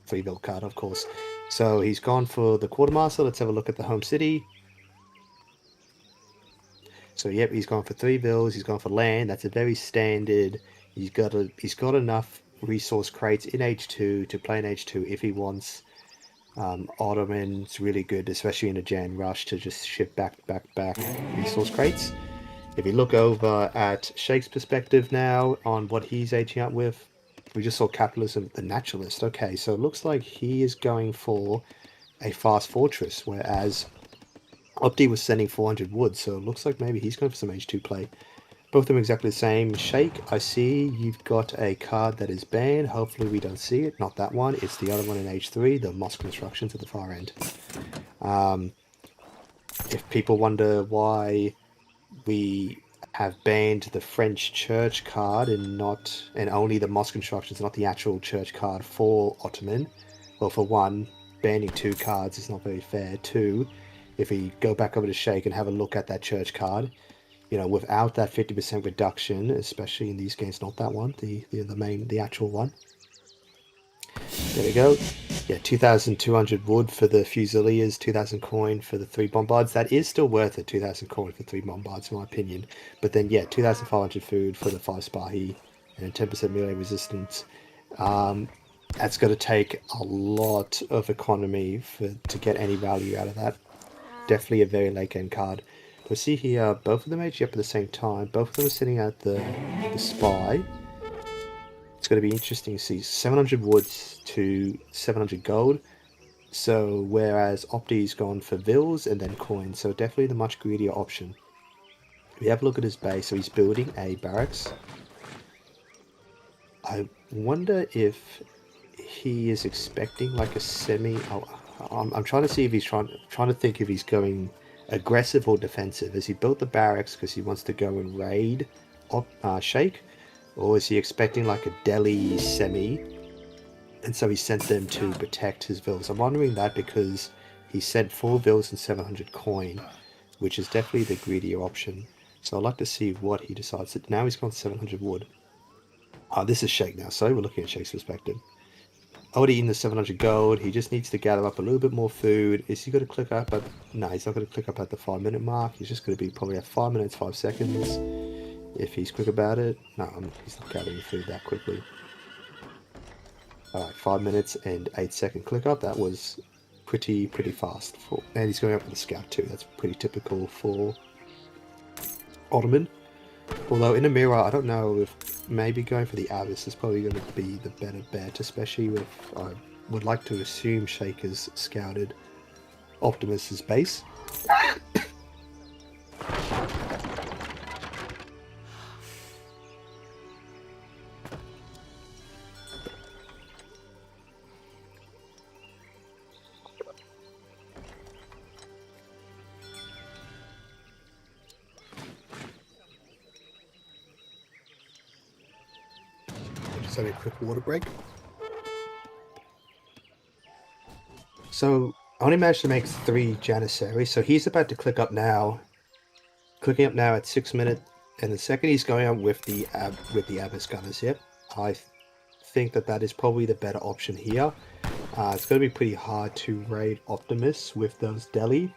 3 vill card, of course. So he's gone for the quartermaster. Let's have a look at the home city. So yep, he's gone for 3 vills. He's gone for land. That's a very standard. He's got enough resource crates in H2 to play in H2 if he wants. Ottoman's really good, especially in a Jan rush, to just ship back resource crates. If you look over at Sheikh's perspective now on what he's aging up with, we just saw capitalism, the naturalist. Okay, so it looks like he is going for a fast fortress, whereas Opti was sending 400 wood, so it looks like maybe he's going for some H2 play. Both of them exactly the same. Sheikh, I see you've got a card that is banned. Hopefully we don't see it. Not that one. It's the other one in H3, the Moss Constructions at the far end. If people wonder why we have banned the French church card and only the Moss Constructions, not the actual church card for Ottoman, well, for one, banning 2 cards is not very fair. 2, if we go back over to Sheikh and have a look at that church card, you know, without that 50% reduction, especially in these games, not that one, the actual one. There we go. Yeah, 2,200 wood for the Fusiliers, 2,000 coin for the 3 bombards. That is still worth it, 2,000 coin for 3 bombards, in my opinion. But then, yeah, 2,500 food for the 5 Spahi and 10% melee resistance. That's going to take a lot of economy to get any value out of that. Definitely a very late game card. We see here, both of them age up at the same time. Both of them are sitting at the spy. It's going to be interesting to see 700 woods to 700 gold. So whereas Opti's gone for vills and then coins, so definitely the much greedier option. We have a look at his base. So he's building a barracks. I wonder if he is expecting like a semi. I'm trying to see if he's trying to think if he's going aggressive or defensive. Has he built the barracks because he wants to go and raid Sheikh, or is he expecting like a Delhi semi, and so he sent them to protect his vills? I'm wondering that because he sent 4 vills and 700 coin, which is definitely the greedier option. So I'd like to see what he decides. Now he's gone 700 wood. This is Shake now, so we're looking at Shake's perspective. Already eaten the 700 gold. He just needs to gather up a little bit more food. Is he going to click up at... No, he's not going to click up at the 5-minute mark. He's just going to be probably at 5 minutes, 5 seconds. If he's quick about it. No, he's not gathering food that quickly. Alright, 5 minutes and 8-second click up. That was pretty fast. And he's going up with the scout too. That's pretty typical for Ottoman. Although in a mirror, I don't know if maybe going for the Abyss is probably going to be the better bet, especially with, I would like to assume Shake has scouted Optimus's base. Having a quick water break. So I only managed to make 3 Janissaries, so he's about to click up now. Clicking up now at 6 minutes, and the second he's going up with the Abyss Gunners. Yep, I think that is probably the better option here. It's going to be pretty hard to raid Optimus with those deli,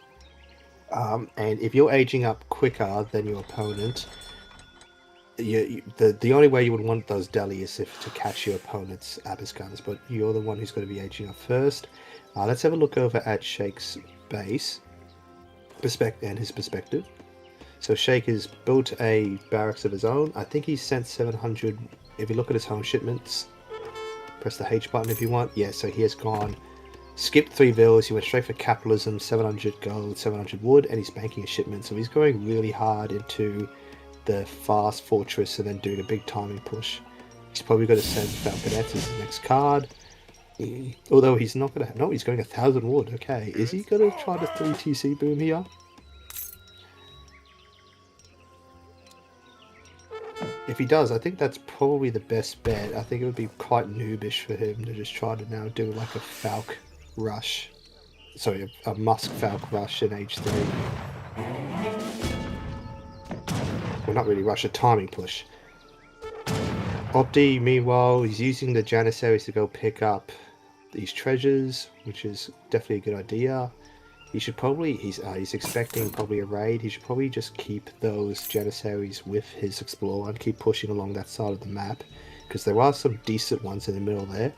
and if you're aging up quicker than your opponent, the only way you would want those deli is if to catch your opponent's Abyss Guns, but you're the one who's going to be aging up first. Let's have a look over at Shake's base and his perspective. So Shake has built a barracks of his own. I think he's sent 700. If you look at his home shipments, press the H button if you want. Yeah, so he has gone, skipped 3 villas. He went straight for capitalism, 700 gold, 700 wood, and he's banking a shipment. So he's going really hard into the fast fortress and then doing a big timing push. He's probably going to send Falconets as his next card. Although he's not going to... No, he's going 1,000 wood. Okay, is he going to try the 3 TC boom here? If he does, I think that's probably the best bet. I think it would be quite noobish for him to just try to now do like a Falc rush. Sorry, a Musk Falc rush in H3. Well, not really rush, a timing push. Opti, meanwhile, he's using the Janissaries to go pick up these treasures, which is definitely a good idea. He should probably, he's expecting probably a raid. He should probably just keep those Janissaries with his Explorer and keep pushing along that side of the map, because there are some decent ones in the middle there.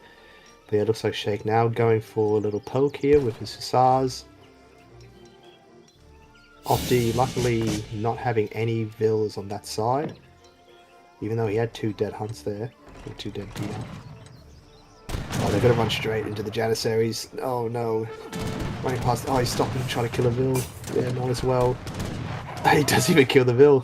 But yeah, it looks like Shake now going for a little poke here with his Hussars. Opti luckily not having any villas on that side, even though he had 2 dead hunts there, or 2 dead deer. Oh, they're going to run straight into the Janissaries. Oh no. Running past... Oh, he's stopping, trying to kill a Vil. Yeah, not as well. He does even kill the Vil.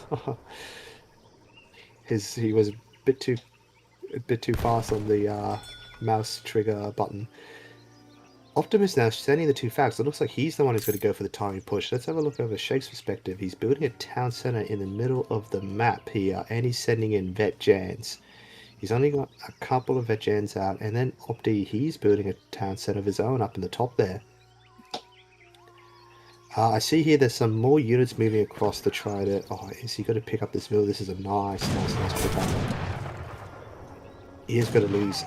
He was a bit too fast on the mouse trigger button. Optimus now sending the 2 Falcs. It looks like he's the one who's going to go for the timing push. Let's have a look over Shake's perspective. He's building a town center in the middle of the map here, and he's sending in Vet Jans. He's only got a couple of Vet Jans out, and then Opti, he's building a town center of his own up in the top there. I see here there's some more units moving across to try to... Oh, is he going to pick up this Vil? This is a nice pick up. He is going to lose...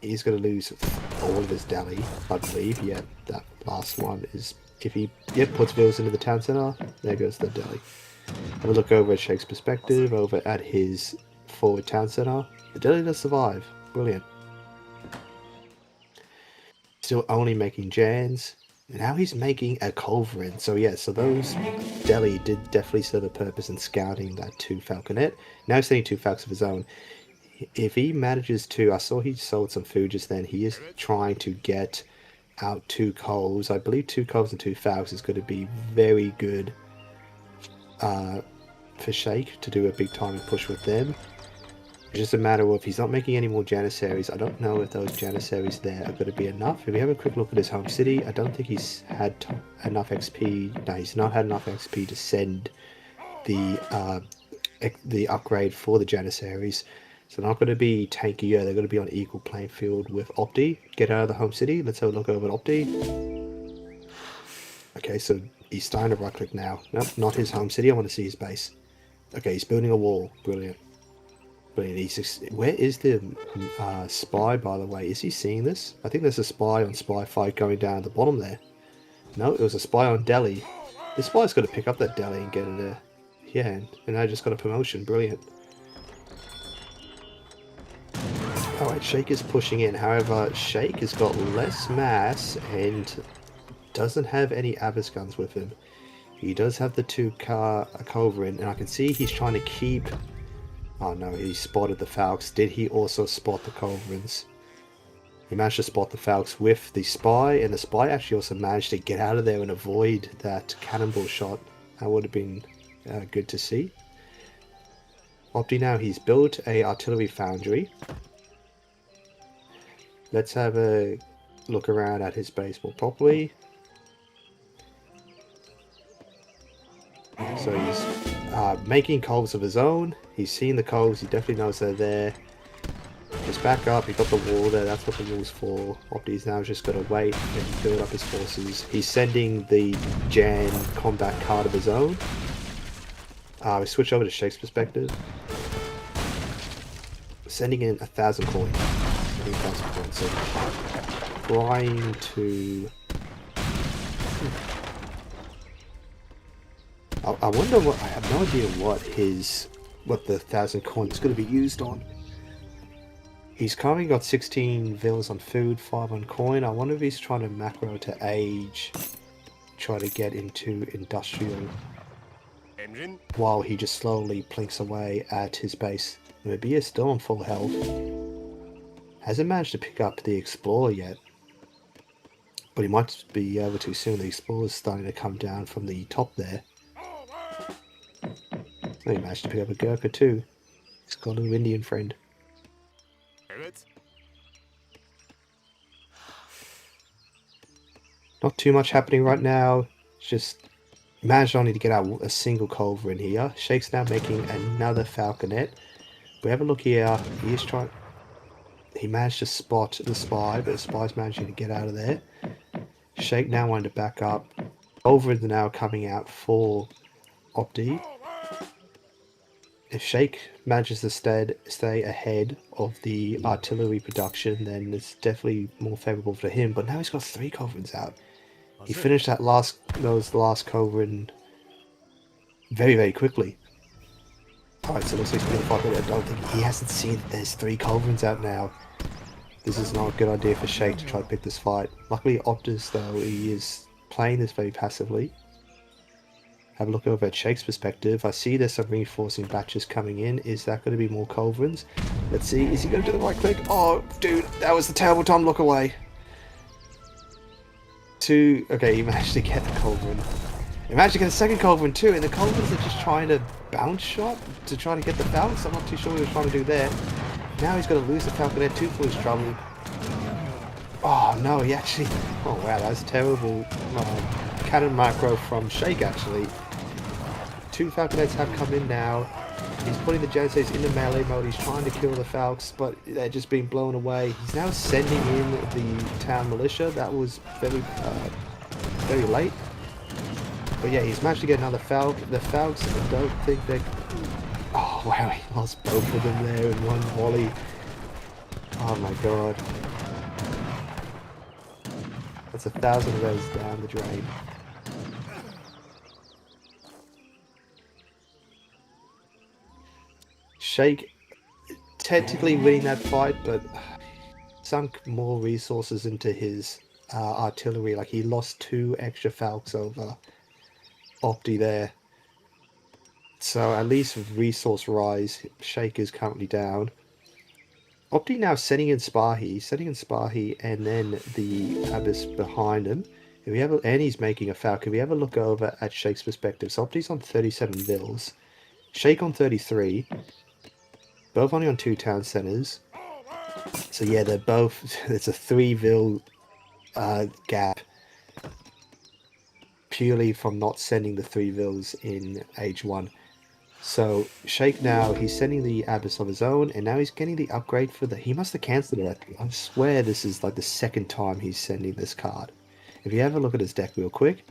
He's going to lose all of his deli, I believe. Yeah, that last one is... If he puts Vils into the town center, there goes the deli. Have a look over at Shake's perspective, over at his forward town center. The deli does survive. Brilliant. Still only making Jans. Now he's making a Culverin. So yeah, so those deli did definitely serve a purpose in scouting that 2 Falconet. Now he's sending 2 Falcons of his own. If he manages to, I saw he sold some food just then. He is trying to get out 2 Coals. I believe 2 Coals and 2 Falcons is going to be very good for Shake to do a big timing push with them. It's just a matter of he's not making any more Janissaries. I don't know if those Janissaries there are going to be enough. If we have a quick look at his home city, I don't think he's had enough XP. No, he's not had enough XP to send the upgrade for the Janissaries. So they're not going to be tankier. They're going to be on equal playing field with Opti. Get out of the home city. Let's have a look over at Opti. Okay, so he's starting to right click now. Nope, not his home city. I want to see his base. Okay, he's building a wall. Brilliant. Brilliant. Where is the spy, by the way? Is he seeing this? I think there's a spy on Spy 5 going down at the bottom there. No, it was a spy on Delhi. The spy's got to pick up that Delhi and get it there. Yeah, and I just got a promotion. Brilliant. Alright, Shake is pushing in. However, Shake has got less mass and doesn't have any Abyss guns with him. He does have the 2-car Culverin, and I can see he's trying to keep... Oh no, he spotted the Falcons. Did he also spot the Culverins? He managed to spot the Falcons with the Spy, and the Spy actually also managed to get out of there and avoid that cannonball shot. That would have been good to see. Opti now, he's built a artillery foundry. Let's have a look around at his base more properly. So he's making coves of his own. He's seen the coves, he definitely knows they're there. Just back up, he got the wall there, that's what the wall's for. Opti's now just got to wait and build up his forces. He's sending the Jan combat card of his own. We switch over to Shake's perspective. Sending in 1,000 coins. So trying to... I wonder what... I have no idea what the 1,000 coins is going to be used on. He's currently got 16 villas on food, 5 on coin. I wonder if he's trying to macro to age, try to get into industrial, while he just slowly plinks away at his base. Maybe he's still on full health. Hasn't managed to pick up the Explorer yet, but he might be able to soon. The Explorer's starting to come down from the top there. He managed to pick up a Gurkha too. He's got an Indian friend. Not too much happening right now. It's just managed only to get out a single Culver in here. Shake's now making another Falconet. We have a look here. He is trying. He managed to spot the Spy, but the Spy's managing to get out of there. Shake now wanted to back up. Culverins are now coming out for Opti. If Shake manages to stay ahead of the artillery production, then it's definitely more favourable for him. But now he's got 3 Culverins out. He finished those last Culverin very, very quickly. Alright, so it looks like he's going to fight, but I don't think he hasn't seen that there's 3 Culverins out now. This is not a good idea for Shake to try to pick this fight. Luckily, Optus, though, he is playing this very passively. Have a look over at Shake's perspective. I see there's some reinforcing batches coming in. Is that going to be more Culverins? Let's see. Is he going to do the right click? Oh, dude, that was the terrible time to look away. Okay, he managed to get the Culverin. He managed to get a second Culverin too, and the Culverins are just trying to bounce shot to try to get the Falcons. I'm not too sure what he was trying to do there. Now he's going to lose the Falconet too for his trouble. Oh no, he actually... Oh wow, that was terrible cannon macro from Shake actually. 2 Falconets have come in now. He's putting the Jansseis into melee mode. He's trying to kill the Falcons, but they're just being blown away. He's now sending in the town militia. That was very late. But yeah, he's managed to get another Falcon. The Falcons, I don't think they... Oh wow, he lost both of them there in one volley. Oh my god. That's 1,000 of those down the drain. Shake technically winning that fight, but sunk more resources into his artillery. Like, he lost 2 extra Falcons over Opti there. So at least with resource rise, Shake is currently down. Opti now setting in Spahi, and then the Abyss behind him. And he's making a Falcon. If we have a look over at Shake's perspective, so Opti's on 37 vills, Shake on 33. Both only on 2 town centers. So yeah, they're both... It's a 3 vil gap. Purely from not sending the 3 vils in age 1. So Shake now, he's sending the Abyss of his own, and now he's getting the upgrade for the... He must have cancelled it. I swear this is like the 2nd time he's sending this card. If you have a look at his deck real quick,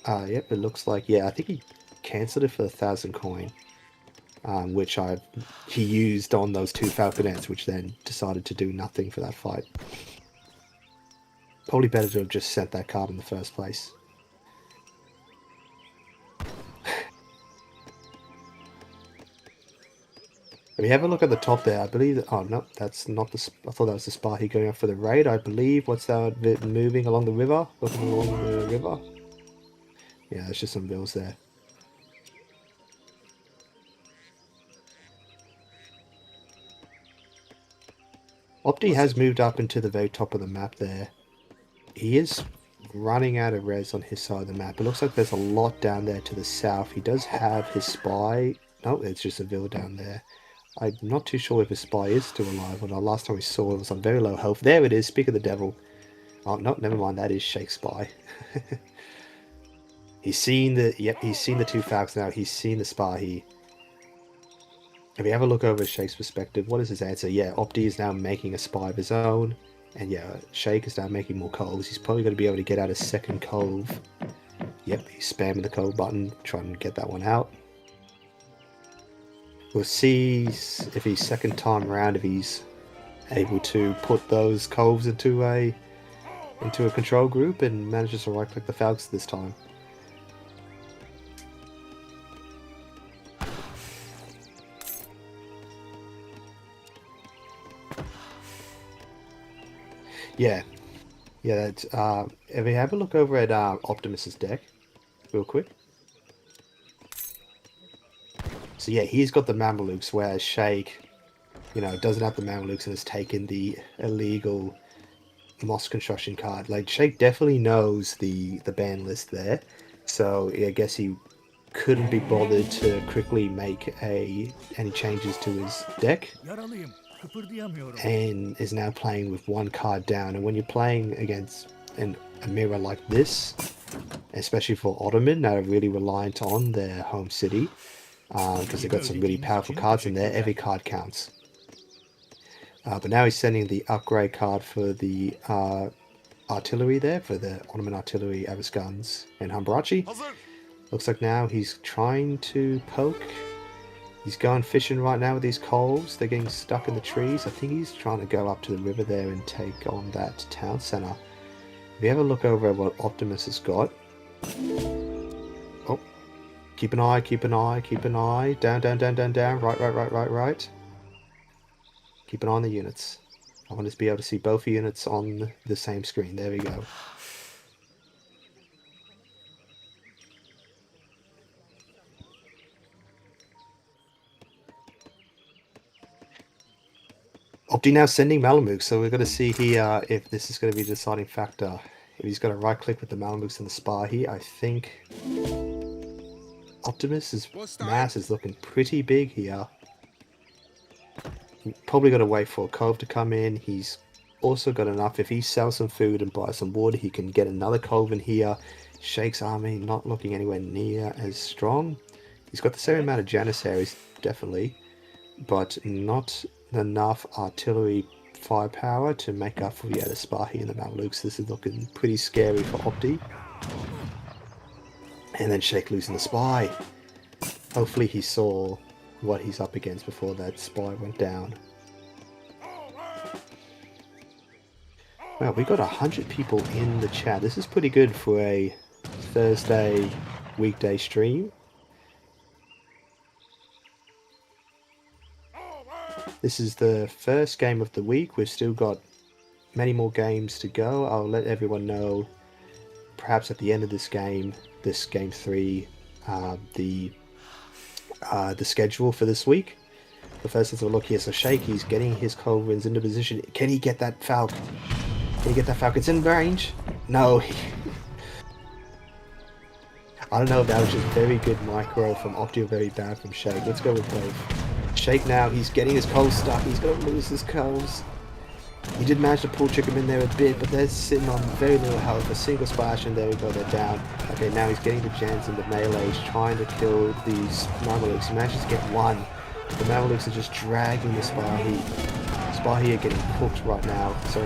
Yep, it looks like, yeah, I think he cancelled it for 1,000 coin. Which he used on those 2 Falconets, which then decided to do nothing for that fight. Probably better to have just sent that card in the first place. If you have a look at the top there, I believe that, oh no, that's not the, I thought that was the Sparky going up for the raid, I believe. What's that bit moving along the river? Looking along the river? Yeah, there's just some bills there. Opti has moved up into the very top of the map there. He is running out of res on his side of the map. It looks like there's a lot down there to the south. He does have his spy. No, it's just a Vil down there. I'm not too sure if his spy is still alive or not. Last time we saw it was on very low health. There it is, speak of the devil. Oh, no, never mind, that is Shake's spy. He's seen the, yep, he's seen the 2 Falcons now. He's seen the spy. If you have a look over at Shake's perspective, what is his answer? Yeah, Opti is now making a spy of his own. And yeah, Shake is now making more coves. He's probably going to be able to get out a second cove. Yep, he's spamming the cove button, trying to get that one out. We'll see if he's second time around, if he's able to put those coves into a control group and manages to right click the Falcons this time. Yeah, that's, if we have a look over at Optimus's deck, real quick. So yeah, he's got the Mamelukes, whereas Shake, you know, doesn't have the Mamelukes and has taken the illegal Moss Construction card. Like, Shake definitely knows the ban list there, so yeah, I guess he couldn't be bothered to quickly make any changes to his deck. And is now playing with 1 card down. And when you're playing against a mirror like this, especially for Ottoman, that are really reliant on their home city, because they've got some really powerful cards in there, every card counts. But now he's sending the upgrade card for the artillery there, for the Ottoman artillery, Avis guns, and Humbarachi. Looks like now he's trying to poke. He's going fishing right now with these coals. They're getting stuck in the trees. I think he's trying to go up to the river there and take on that town center. If you have a look over at what Optimus has got. Oh, keep an eye, keep an eye, keep an eye. Down, down, down, down, down. Right. Keep an eye on the units. I want to be able to see both units on the same screen. There we go. Opti now sending Malamutes, so we're going to see here if this is going to be a deciding factor. If he's going to right click with the Malamutes and the Spar here, I think Optimus's mass is looking pretty big here. Probably got to wait for a cove to come in. He's also got enough. If he sells some food and buys some wood, he can get another cove in here. Shake's army not looking anywhere near as strong. He's got the same amount of Janissaries, definitely, but not enough artillery firepower to make up for the Spahi and the Mamelukes. This is looking pretty scary for Opti. And then Shake losing the spy. Hopefully he saw what he's up against before that spy went down. Well, we got 100 people in the chat. This is pretty good for a Thursday weekday stream. This is the first game of the week. We've still got many more games to go. I'll let everyone know perhaps at the end of this game 3, the schedule for this week. But first, let's have a look here. So Shaky's getting his Culverins into position. Can he get that Falcon? Can he get that Falcon? It's in range. No. I don't know if that was just very good micro from Opti or very bad from Shake. Let's go with both. Shake now, he's getting his coals stuck. He's going to lose his coals. He did manage to pull Chicken in there a bit, but they're sitting on very little health. A single splash, and there we go, they're down. Okay, now he's getting the gens and the melees, trying to kill these Mamelukes. He manages to get one. The Mamelukes are just dragging the Spahi. Spahi are getting cooked right now. So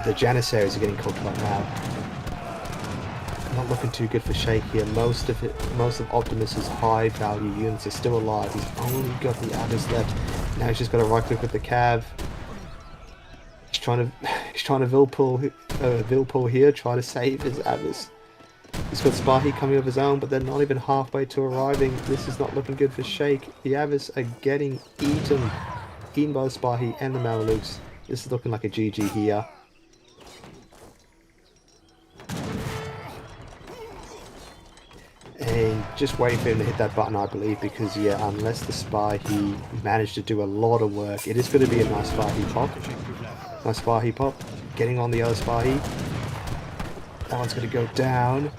the Janissaries are getting cooked right now. not looking too good for Shake here. Most of Optimus's high value units are still alive. He's only got the Abyss left. Now he's just got to right click with the Cav. He's trying to Vilpool here, try to save his Abyss. He's got Spahi coming of his own, but they're not even halfway to arriving. This is not looking good for Shake. The Abyss are getting eaten by the Spahi and the Mamelukes. This is looking like a GG here. And just waiting for him to hit that button, I believe, because yeah, unless the Spahi managed to do a lot of work, it is going to be a nice Spahi pop. Nice Spahi pop. Getting on the other Spahi. That one's going to go down.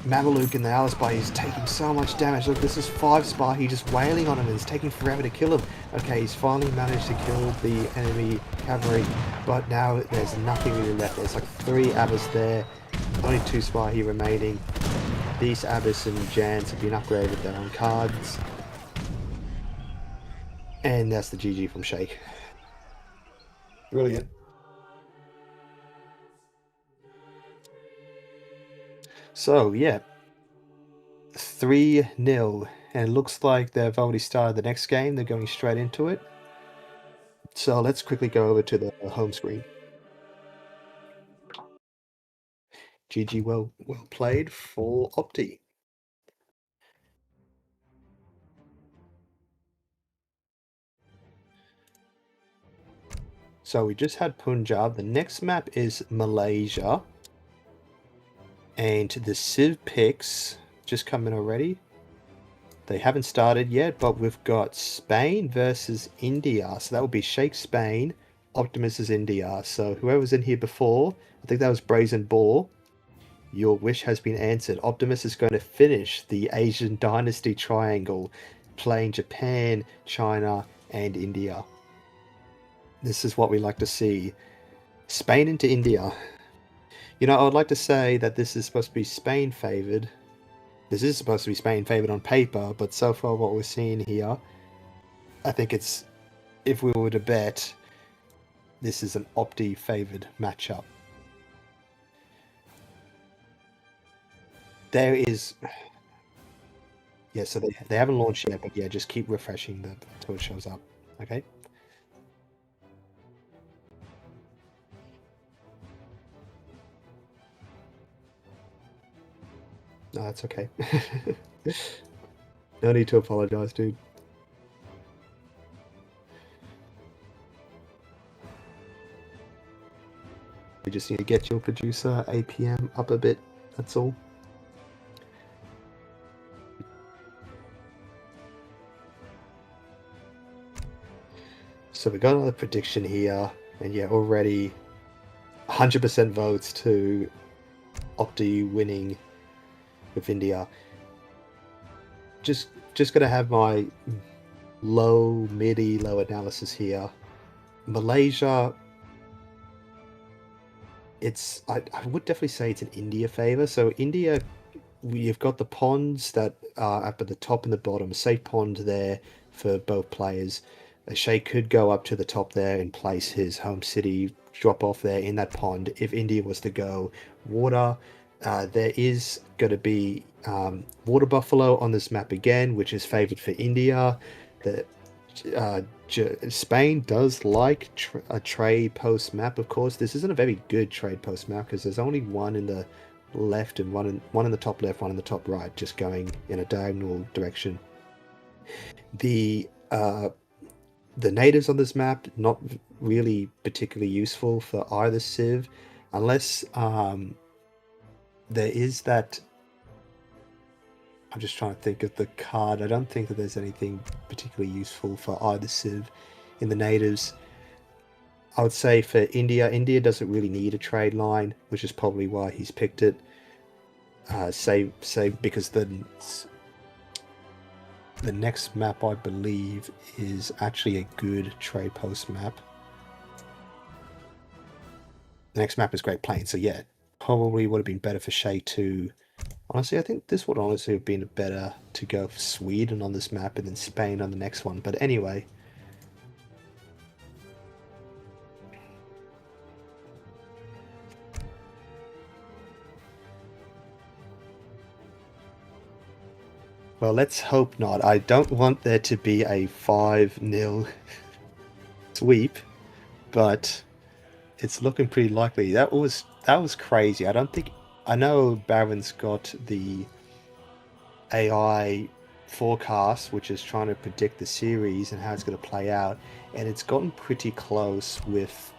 Mameluke in the other Spahi is taking so much damage. Look, this is 5 Spahi just wailing on him and it's taking forever to kill him. Okay, he's finally managed to kill the enemy cavalry, but now there's nothing really left. There's like 3 Abyss there. Only 2 Spahi remaining. These Abyss and Jans have been upgraded with their own cards. And that's the GG from Shake. Brilliant. So, yeah. 3-0. And it looks like they've already started the next game. They're going straight into it. So let's quickly go over to the home screen. GG, well played for Opti. So we just had Punjab. The next map is Malaysia. And the Civ picks just come in already. They haven't started yet, but we've got Spain versus India. So that would be Shake Spain, Optimus is India. So whoever was in here before, I think that was Brazen Boar. Your wish has been answered. Optimus is going to finish the Asian Dynasty Triangle, playing Japan, China, and India. This is what we like to see. Spain into India. You know, I would like to say that this is supposed to be Spain favored. This is supposed to be Spain favored on paper, but so far what we're seeing here, I think it's, if we were to bet, this is an Opti favored matchup. There is, yeah, so they haven't launched yet, but yeah, just keep refreshing until it shows up, okay? No, that's okay. No need to apologize, dude. You just need to get your producer APM up a bit, that's all. So we got another prediction here, and yeah, already 100% votes to Opti winning with India. Just gonna have my low analysis here. Malaysia, it's I would definitely say it's an India favor. So India, you've got the ponds that are up at the top and the bottom, a safe pond there for both players. Shea could go up to the top there and place his home city, drop off there in that pond if India was to go water. There is going to be water buffalo on this map again, which is favored for India. Spain does like a trade post map, of course. This isn't a very good trade post map because there's only one in the left and one in the top left, one in the top right, just going in a diagonal direction. The natives on this map, not really particularly useful for either Civ, unless there is that. I'm just trying to think of the card. I don't think that there's anything particularly useful for either Civ in the natives. I would say for India doesn't really need a trade line, which is probably why he's picked it. Say because the next map, I believe, is actually a good trade post map. The next map is Great Plains, so yeah, probably would have been better for Shay to... Honestly, I think this would honestly have been better to go for Sweden on this map and then Spain on the next one. But anyway. Well, let's hope not. I don't want there to be a 5-0 sweep, but it's looking pretty likely. That was crazy. I know Baron's got the AI forecast, which is trying to predict the series and how it's going to play out, and it's gotten pretty close with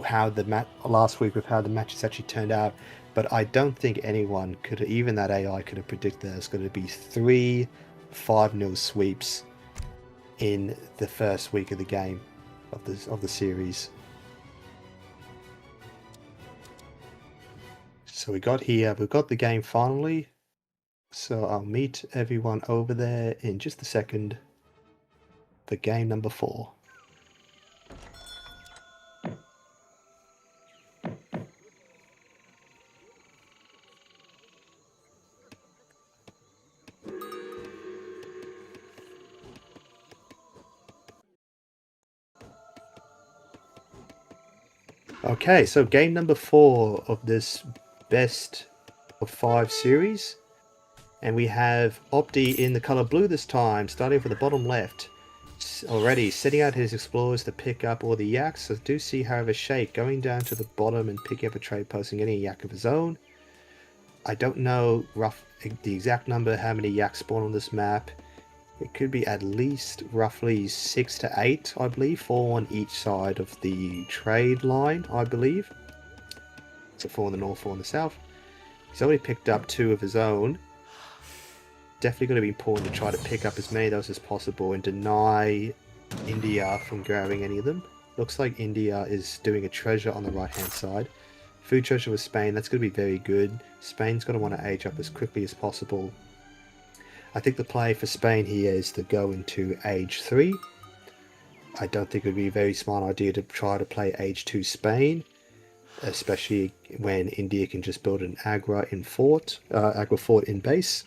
how the last week with how the matches actually turned out. But I don't think anyone could, even that AI could have predicted there's going to be 3 5-0 sweeps in the first week of the game of the series. So we've got the game finally. So I'll meet everyone over there in just a second for game number 4. Okay, so game number 4 of this best of 5 series. And we have Opti in the color blue this time, starting from the bottom left. Already setting out his explorers to pick up all the yaks. I do see, however, Shake going down to the bottom and picking up a trade post and getting a yak of his own. I don't know the exact number, how many yaks spawn on this map. It could be at least roughly 6 to 8, I believe, 4 on each side of the trade line, I believe. So 4 in the north, 4 in the south. He's already picked up 2 of his own. Definitely going to be important to try to pick up as many of those as possible and deny India from grabbing any of them. Looks like India is doing a treasure on the right hand side. Food treasure with Spain, that's going to be very good. Spain's going to want to age up as quickly as possible. I think the play for Spain here is to go into age 3. I don't think it would be a very smart idea to try to play age 2 Spain, especially when India can just build an Agra fort in base.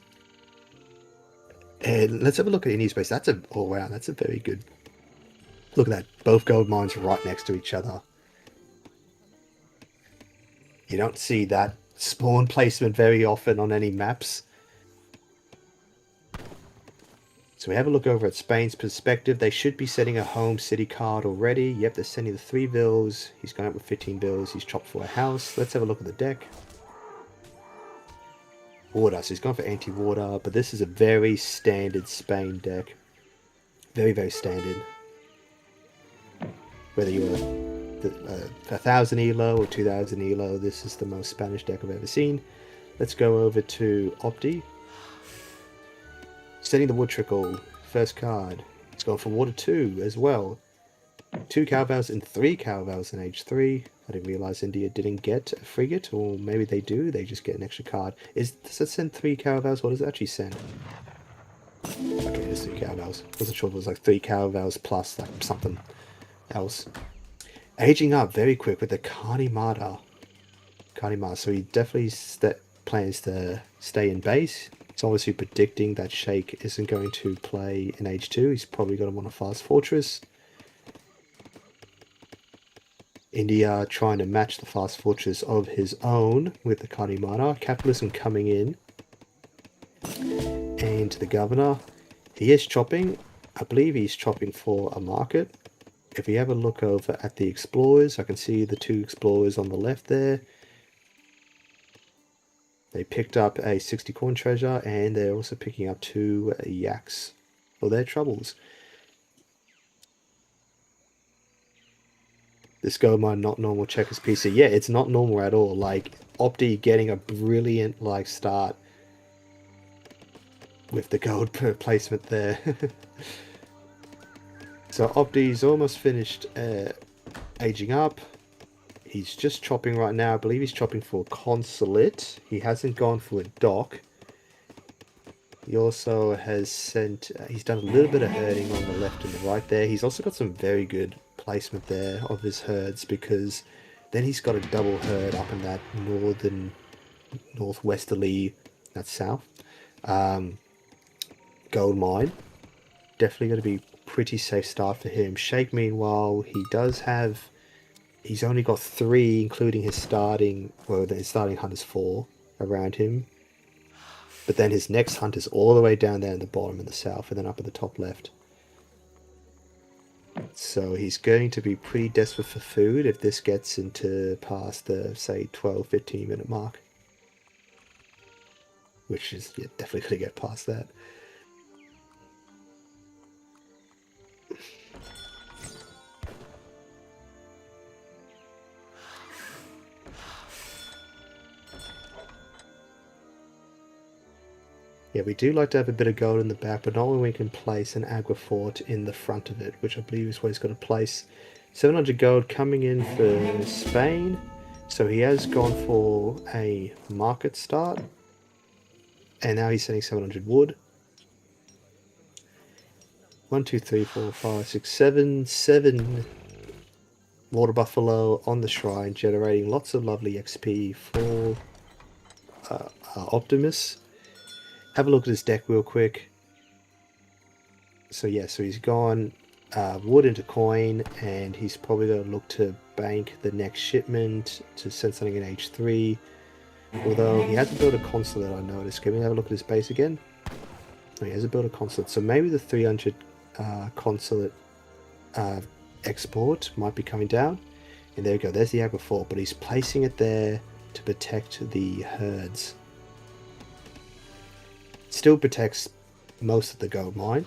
And let's have a look at India's base. That's a very good. Look at that. Both gold mines right next to each other. You don't see that spawn placement very often on any maps. So we have a look over at Spain's perspective. They should be setting a home city card already. Yep, they're sending the 3 bills. He's gone up with 15 bills. He's chopped for a house. Let's have a look at the deck. Water, so he's gone for anti-water, but this is a very standard Spain deck. Very, very standard. Whether you're 1,000 elo or 2,000 elo, this is the most Spanish deck I've ever seen. Let's go over to Opti. Setting the wood trickle, first card. It's gone for water 2 as well. 2 cowbells and 3 cowbells in age 3. I didn't realize India didn't get a frigate, or maybe they do, they just get an extra card. Does it send 3 cowbells? What does it actually send? Okay, it's 3 cowbells. Wasn't sure if it was like 3 cowbells plus like something else. Aging up very quick with the Kanimata. So he definitely plans to stay in base. He's obviously predicting that Sheikh isn't going to play in age 2. He's probably going to want a fast fortress. India trying to match the fast fortress of his own with the Kanimata. Capitalism coming in. And the governor. He is chopping. I believe he's chopping for a market. If we have a look over at the explorers, I can see the 2 explorers on the left there. They picked up a 60 coin treasure, and they're also picking up 2 yaks for their troubles. This gold mine not normal checkers PC. Yeah, it's not normal at all. Like, Opti getting a brilliant start with the gold placement there. So Opti's almost finished aging up. He's just chopping right now. I believe he's chopping for a consulate. He hasn't gone for a dock. He also has sent... he's done a little bit of herding on the left and the right there. He's also got some very good placement there of his herds, because then he's got a double herd up in that northwesterly, that's south, gold mine. Definitely going to be pretty safe start for him. Sheikh, meanwhile, he's only got 3, including his starting hunters 4 around him. But then his next hunt is all the way down there in the bottom in the south, and then up at the top left. So he's going to be pretty desperate for food if this gets into past the, say, 12-15 minute mark. Which is definitely going to get past that. Yeah, we do like to have a bit of gold in the back, but not when we can place an Agua Fort in the front of it, which I believe is what he's going to place. 700 gold coming in for Spain. So he has gone for a market start. And now he's sending 700 wood. 1, 2, 3, 4, 5, 6, 7. 7 water buffalo on the shrine, generating lots of lovely XP for Optimus. Have a look at his deck real quick. So yeah, so he's gone wood into coin, and he's probably going to look to bank the next shipment to send something in H3. Although he hasn't built a consulate, I noticed. Can we have a look at his base again? Oh, he hasn't built a consulate. So maybe the 300 consulate export might be coming down. And there we go, there's the Agua Fort, but he's placing it there to protect the herds. Still protects most of the gold mine,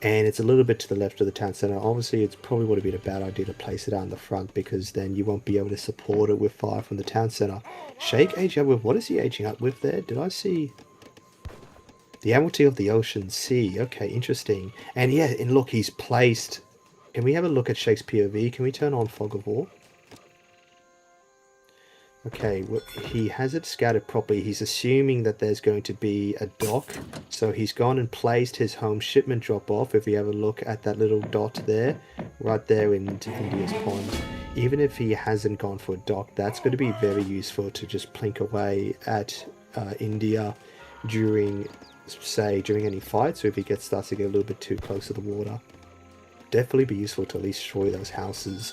and it's a little bit to the left of the town center. Obviously it's probably would have been a bad idea to place it out in the front, because then you won't be able to support it with fire from the town center. Sheikh aging up with, what is he aging up with there? Did I see the Admiralty of the Ocean Sea? Okay, interesting. And yeah, and look, he's placed, can we have a look at Sheikh's POV? Can we turn on Fog of War? Okay, well, he has it scouted properly. He's assuming that there's going to be a dock. So he's gone and placed his home shipment drop-off. If we have a look at that little dot there, right there in India's pond. Even if he hasn't gone for a dock, that's going to be very useful to just plink away at India during, say, during any fight. So if he starts to get a little bit too close to the water. Definitely be useful to at least destroy those houses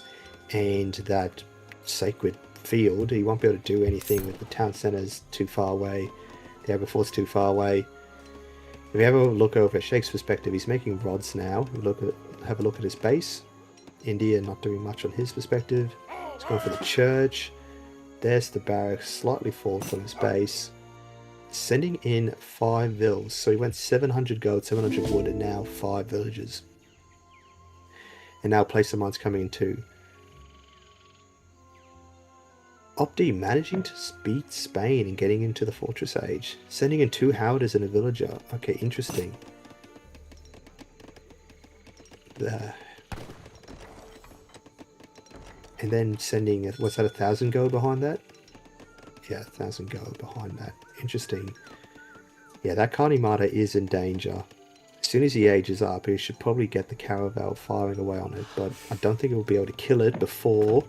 and that sacred field. He won't be able to do anything with the town centers too far away. The Agua Fort's too far away. If we have a look over at Sheikh's perspective, he's making rods now. Have a look at his base. India not doing much on his perspective. He's going for the church. There's the barracks, slightly forward from his base. Sending in 5 vills. So he went 700 gold, 700 wood, and now 5 villages. And now place of mines coming in too. Opti managing to beat Spain and getting into the Fortress Age. Sending in 2 Howders and a villager. Okay, interesting. And then sending, what's that, 1,000 gold behind that? Yeah, 1,000 gold behind that. Interesting. Yeah, that Kanimata is in danger. As soon as he ages up, he should probably get the Caravel firing away on it, but I don't think he will be able to kill it before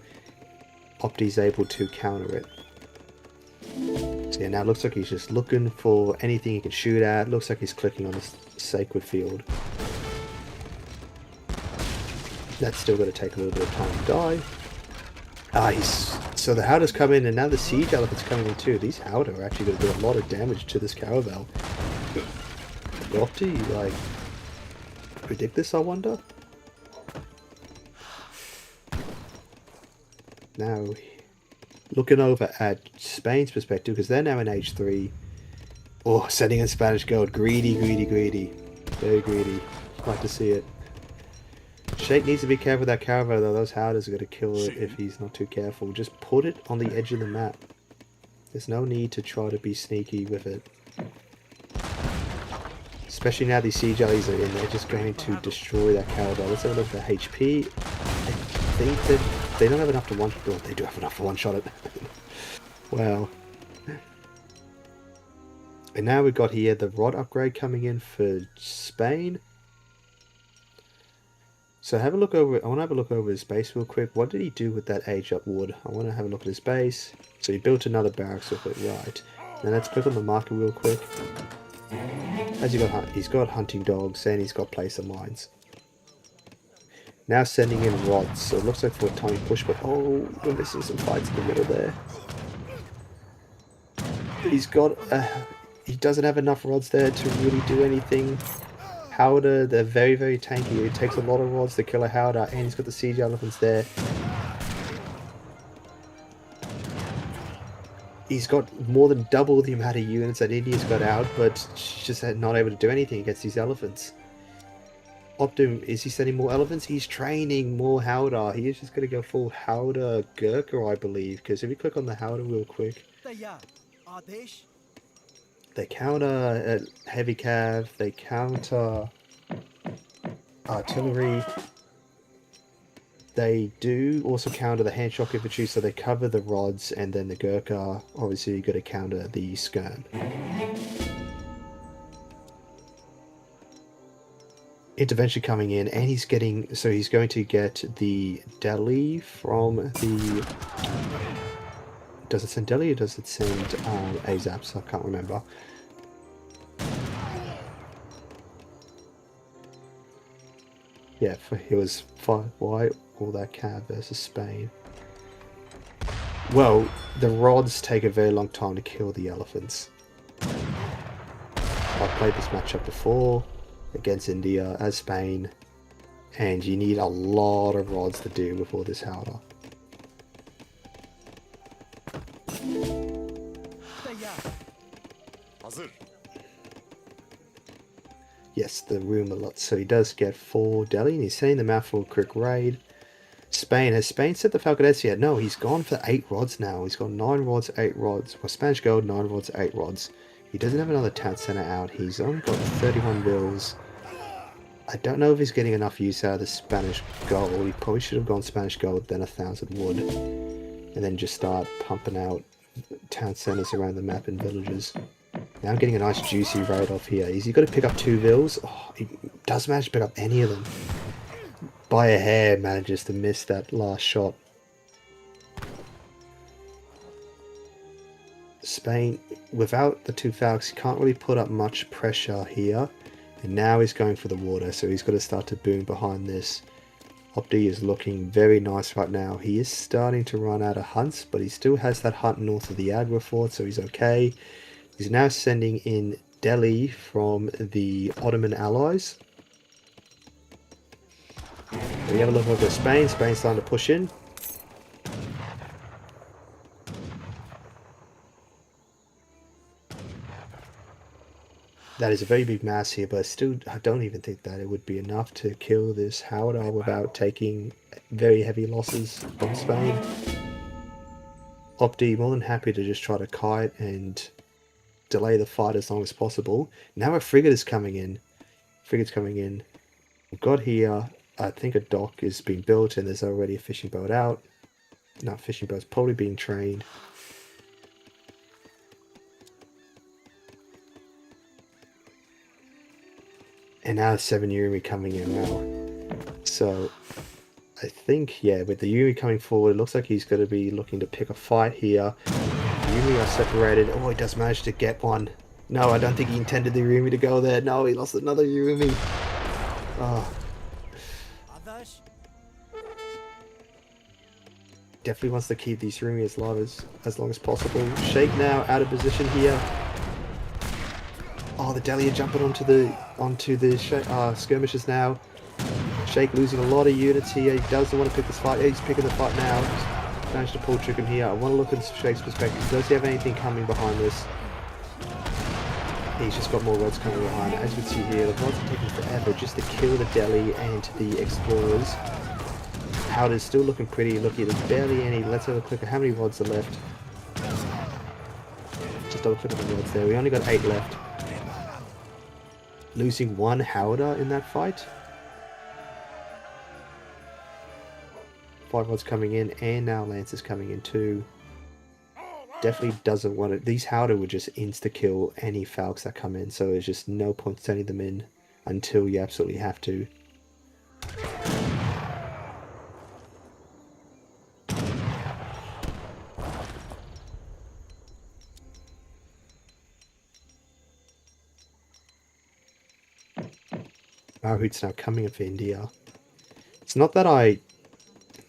Opti's able to counter it. So yeah, now it looks like he's just looking for anything he can shoot at. Looks like he's clicking on this sacred field. That's still going to take a little bit of time to die. So the Howders come in, and now the Siege Elephant's coming in too. These Howder are actually going to do a lot of damage to this Caravel. Opti, like, predict this, I wonder? Now, looking over at Spain's perspective, because they're now in H3. Oh, sending in Spanish gold. Greedy, greedy, greedy. Very greedy. Like to see it. Sheikh needs to be careful with that Caravel, though. Those Howders are going to kill it if he's not too careful. Just put it on the edge of the map. There's no need to try to be sneaky with it. Especially now these siege allies are in, they're just going to destroy that Caravel. Let's have a look at the HP. I think that they don't have enough to one-shot. Well, they do have enough to one-shot it. Wow. And now we've got here the rod upgrade coming in for Spain. So have a look over. I want to have a look over his base real quick. What did he do with that age up wood? I want to have a look at his base. So he built another barracks with it, right? Now let's click on the marker real quick. As he's got hunting dogs and he's got place of mines. Now sending in rods. So it looks like for a tiny push, but oh, we're missing some fights in the middle there. He's got he doesn't have enough rods there to really do anything. Howder, they're very, very tanky. It takes a lot of rods to kill a Howder, and he's got the siege elephants there. He's got more than double the amount of units that India's got out, but she's just not able to do anything against these elephants. Optim, is he sending more elephants? He's training more Howder. He is just going to go full Howder Gurkha, I believe, because if you click on the Howder real quick, they counter heavy cav, they counter artillery. They do also counter the hand shock infantry, so they cover the rods, and then the Gurkha, obviously you've got to counter the skirm. Intervention coming in, and he's getting, so he's going to get the Delhi from the, does it send Delhi or does it send AZAPs? I can't remember. Yeah, he was 5 white, all that cav versus Spain. Well, the rods take a very long time to kill the elephants. I've played this matchup before against India as Spain, and you need a lot of rods to do before this Howder. Yes, the room a lot. So he does get 4 Delhi, and he's setting them out for a quick raid. Spain, has Spain set the Falconets yet? No, he's gone for 8 rods now. He's got 9 rods, 8 rods. Well, Spanish gold, 9 rods, 8 rods. He doesn't have another town center out. He's only got 31 bills. I don't know if he's getting enough use out of the Spanish gold. He probably should have gone Spanish gold, then 1,000 wood. And then just start pumping out town centers around the map and villages. Now I'm getting a nice juicy raid off here. Is he got to pick up 2 vills? Oh, he doesn't manage to pick up any of them. By a hair manages to miss that last shot. Spain, without the 2 Falcons, he can't really put up much pressure here. And now he's going for the water, so he's got to start to boom behind this. Opti is looking very nice right now. He is starting to run out of hunts, but he still has that hunt north of the Agra fort, so he's okay. He's now sending in Delhi from the Ottoman allies. We have a look over at Spain. Spain's starting to push in. That is a very big mass here, but still, I don't even think that it would be enough to kill this Howder without taking very heavy losses from Spain. Opti more than happy to just try to kite and delay the fight as long as possible. Now a frigate is coming in. Frigate's coming in. We've got here, I think a dock is being built and there's already a fishing boat out. No, fishing boat's probably being trained. And now 7 Yumi coming in now. So I think, yeah, with the Yumi coming forward, it looks like he's going to be looking to pick a fight here. Yumi are separated. Oh, he does manage to get one. No, I don't think he intended the Yumi to go there. No, he lost another Yumi. Oh. Definitely wants to keep these Yumi as long as possible. Sheikh now out of position here. Oh, the Delhi are jumping onto the skirmishes now. Sheikh losing a lot of units here. He doesn't want to pick this fight. Yeah, he's picking the fight now. He's managed to pull trigger here. I want to look at Sheikh's perspective. Does he have anything coming behind this? He's just got more rods coming behind. As you can see here, the rods are taking forever just to kill the Delhi and the explorers. Howder's still looking pretty. Look, there's barely any. Let's have a click at how many rods are left. Just double click at the rods there. We only got 8 left. Losing 1 Howder in that fight. 5 rods coming in, and now Lance is coming in too. Definitely doesn't want it. These Howder would just insta-kill any Falcons that come in, so there's just no point sending them in until you absolutely have to. Mahout's now coming in for India. It's not that I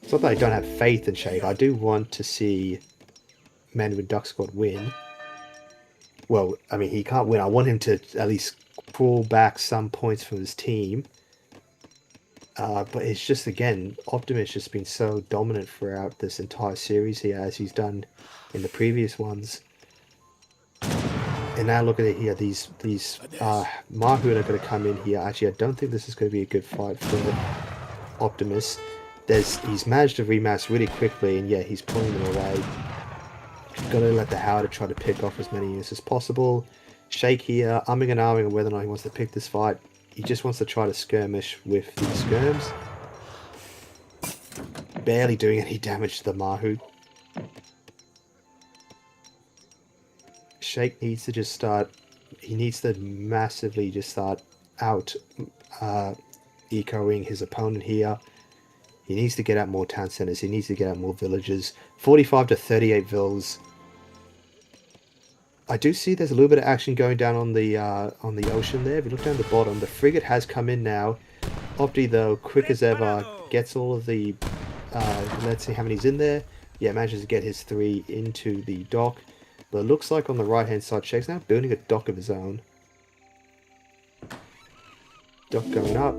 don't have faith in Sheikh. I do want to see Men with Duck Squad win. Well, I mean, he can't win. I want him to at least pull back some points from his team. But it's just, again, Optimus just been so dominant throughout this entire series here, as he's done in the previous ones. And now look at it here, these Mahout are going to come in here. Actually, I don't think this is going to be a good fight for Optimus. He's managed to remass really quickly, and yeah, he's pulling them away. Got to let the Howder try to pick off as many units as possible. Shake here, umming and ahhing on whether or not he wants to pick this fight. He just wants to try to skirmish with the skirms. Barely doing any damage to the Mahout. Shake needs to just start, he needs to massively just start out ecoing his opponent here. He needs to get out more town centers, he needs to get out more villages. 45 to 38 vills. I do see there's a little bit of action going down on the ocean there. If you look down the bottom, the frigate has come in now. Opti, though, quick as ever, gets all of the, let's see how many's in there. Yeah, manages to get his 3 into the dock. But it looks like on the right-hand side, Shake's now building a dock of his own. Dock going up.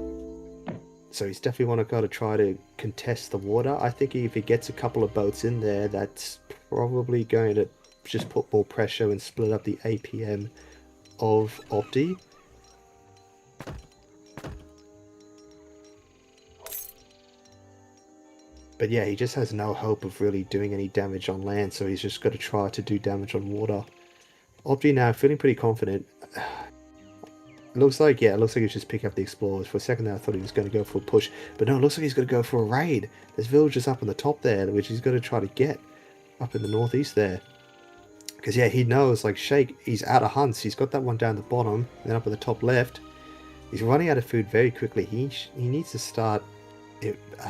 So he's definitely got to try to contest the water. I think if he gets a couple of boats in there, that's probably going to just put more pressure and split up the APM of Opti. But yeah, he just has no hope of really doing any damage on land, so he's just got to try to do damage on water. Opti now feeling pretty confident. Looks like he's just picking up the explorers. For a second there I thought he was going to go for a push, but no, it looks like he's going to go for a raid. There's villagers up on the top there, which he's going to try to get up in the northeast there. Because yeah, he knows, like Shake, he's out of hunts. He's got that one down the bottom, then up at the top left. He's running out of food very quickly. He needs to start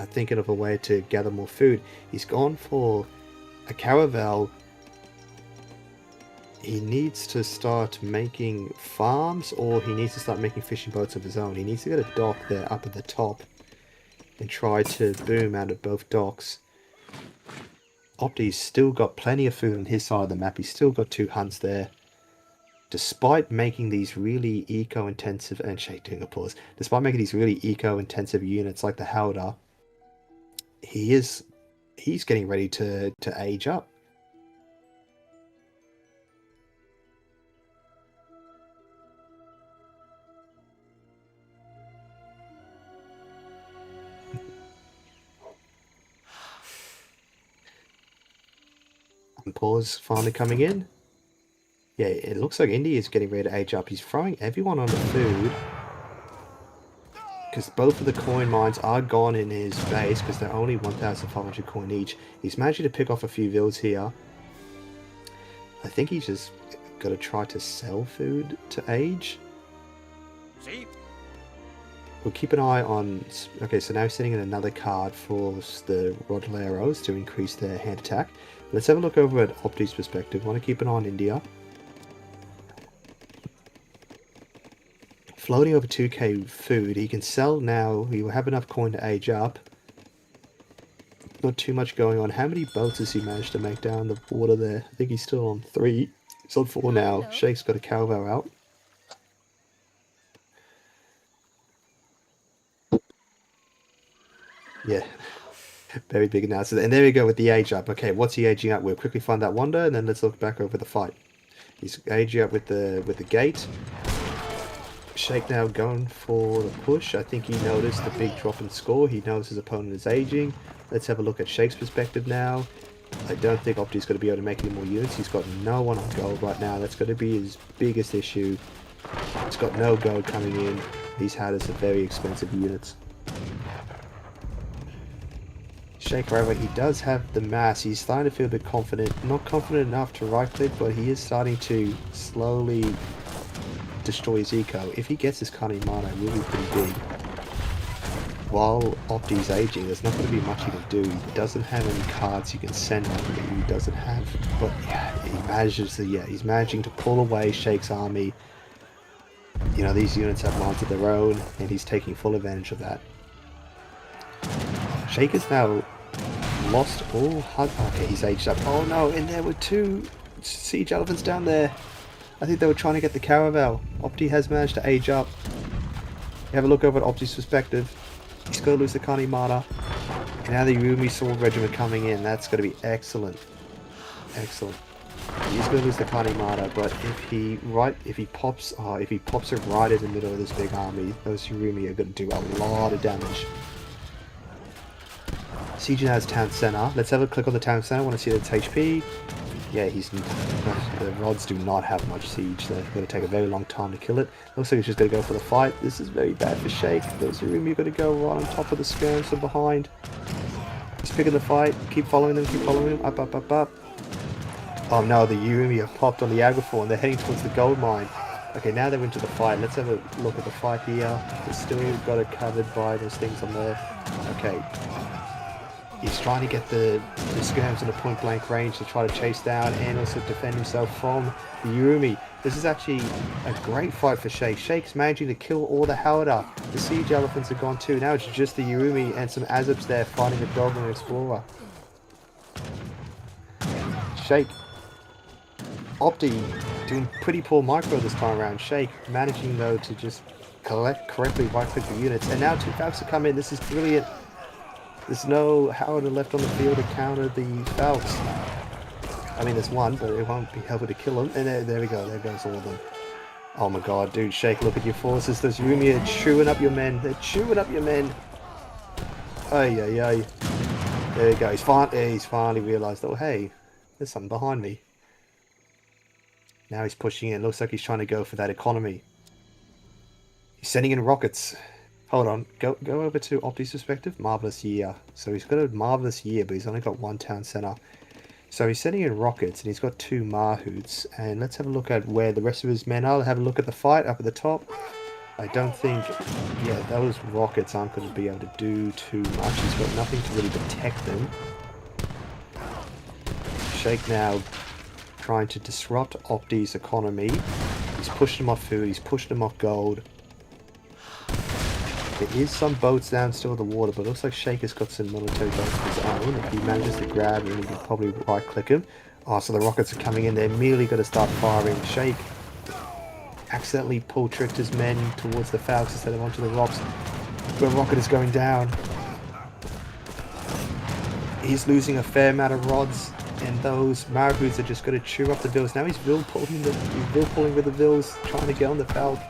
thinking of a way to gather more food. He's gone for a caravel. He needs to start making farms, or he needs to start making fishing boats of his own. He needs to get a dock there up at the top and try to boom out of both docks. Opti's still got plenty of food on his side of the map. He's still got 2 hunts there. Despite making these really eco-intensive, and Shake doing a pause, despite making these really eco-intensive units like the Howder, he's getting ready to age up. And pause finally coming in. Yeah, it looks like Indy is getting ready to age up. He's throwing everyone on the food. Because both of the coin mines are gone in his base, because they're only 1,500 coin each. He's managed to pick off a few vills here. I think he's just got to try to sell food to age. We'll keep an eye on... Okay, so now he's sending in another card for the Rodoleros to increase their hand attack. Let's have a look over at Opti's perspective. Want to keep an eye on India. Floating over 2k food. He can sell now. He will have enough coin to age up. Not too much going on. How many boats has he managed to make down the water there? I think he's still on 3. He's on 4 now. Shake's got a caravel out. Yeah. Very big announcement. And there we go with the age up. Okay, what's he aging up? We'll quickly find that wonder, and then let's look back over the fight. He's aging up with the gate. Shake now going for the push. I think he noticed the big drop in score. He knows his opponent is aging. Let's have a look at Shake's perspective now. I don't think Opti's going to be able to make any more units. He's got no one on gold right now. That's going to be his biggest issue. He's got no gold coming in. These Hatters are very expensive units. Shake, however, he does have the mass. He's starting to feel a bit confident. Not confident enough to right click, but he is starting to slowly destroy his eco. If he gets his Kani Mana, it will be pretty big. While Opti's aging, there's not going to be much he can do. He doesn't have any cards you can send on him. He doesn't have, but yeah, he manages to, he's managing to pull away Shake's army. You know, these units have minds of their own, and he's taking full advantage of that. Shake has now lost all HUD. Okay, he's aged up. Oh no, and there were 2 siege elephants down there. I think they were trying to get the Caravel. Opti has managed to age up. You have a look over at Opti's perspective. He's going to lose the Kanimata. And now the Yumi Sword Regiment coming in. That's going to be excellent. Excellent. He's going to lose the Kanimata, but if he pops it right in the middle of this big army, those Yumi are going to do a lot of damage. Siege now has town center. Let's have a click on the town center. I want to see its HP. Yeah, the rods do not have much siege. They're going to take a very long time to kill it. Looks like he's just going to go for the fight. This is very bad for Shake. Those Yumi are going to go right on top of the skirms from behind. He's picking the fight. Keep following them. Keep following them. Up, up, up, up. Oh no, the Yumi have popped on the Agrafor and they're heading towards the gold mine. Okay, now they're into the fight. Let's have a look at the fight here. They've still got it covered by those things on there. Okay. He's trying to get the skirms in a point blank range to try to chase down and also defend himself from the Yumi. This is actually a great fight for Shake. Shake's managing to kill all the Howdah. The siege elephants are gone too. Now it's just the Yumi and some Azabs there fighting the Goblin Explorer. Shake. Opti doing pretty poor micro this time around. Shake managing though to just correctly right click the units. And now two Falcons have come in. This is brilliant. There's no Howdah left on the field to counter the Falcons. I mean, there's one, but it won't be able to kill them. And there we go. There goes all of them. Oh my god, dude. Shake, look at your forces. Those Yumi are chewing up your men. They're chewing up your men. Ay, ay, ay. There you go. He's finally realised, oh, hey, there's something behind me. Now he's pushing in. Looks like he's trying to go for that economy. He's sending in rockets. Hold on. Go over to Opti's perspective. Marvelous year. So he's got a marvelous year, but he's only got one town center. So he's sending in rockets, and he's got 2 Mahouts. And let's have a look at where the rest of his men are. Have a look at the fight up at the top. I don't think... Yeah, those rockets aren't going to be able to do too much. He's got nothing to really protect them. Shake now trying to disrupt Opti's economy. He's pushing him off food. He's pushing him off gold. There is some boats down still in the water, but it looks like Shake has got some military boats of his own. If he manages to grab him, he can probably right-click him. Oh, so the rockets are coming in. They're immediately going to start firing. Shake accidentally tricked his men towards the Falcons instead of onto the rocks. The rocket is going down. He's losing a fair amount of rods, and those Marabouts are just going to chew up the Vills. Now he's Vill pulling with the Vills, trying to get on the Falcon.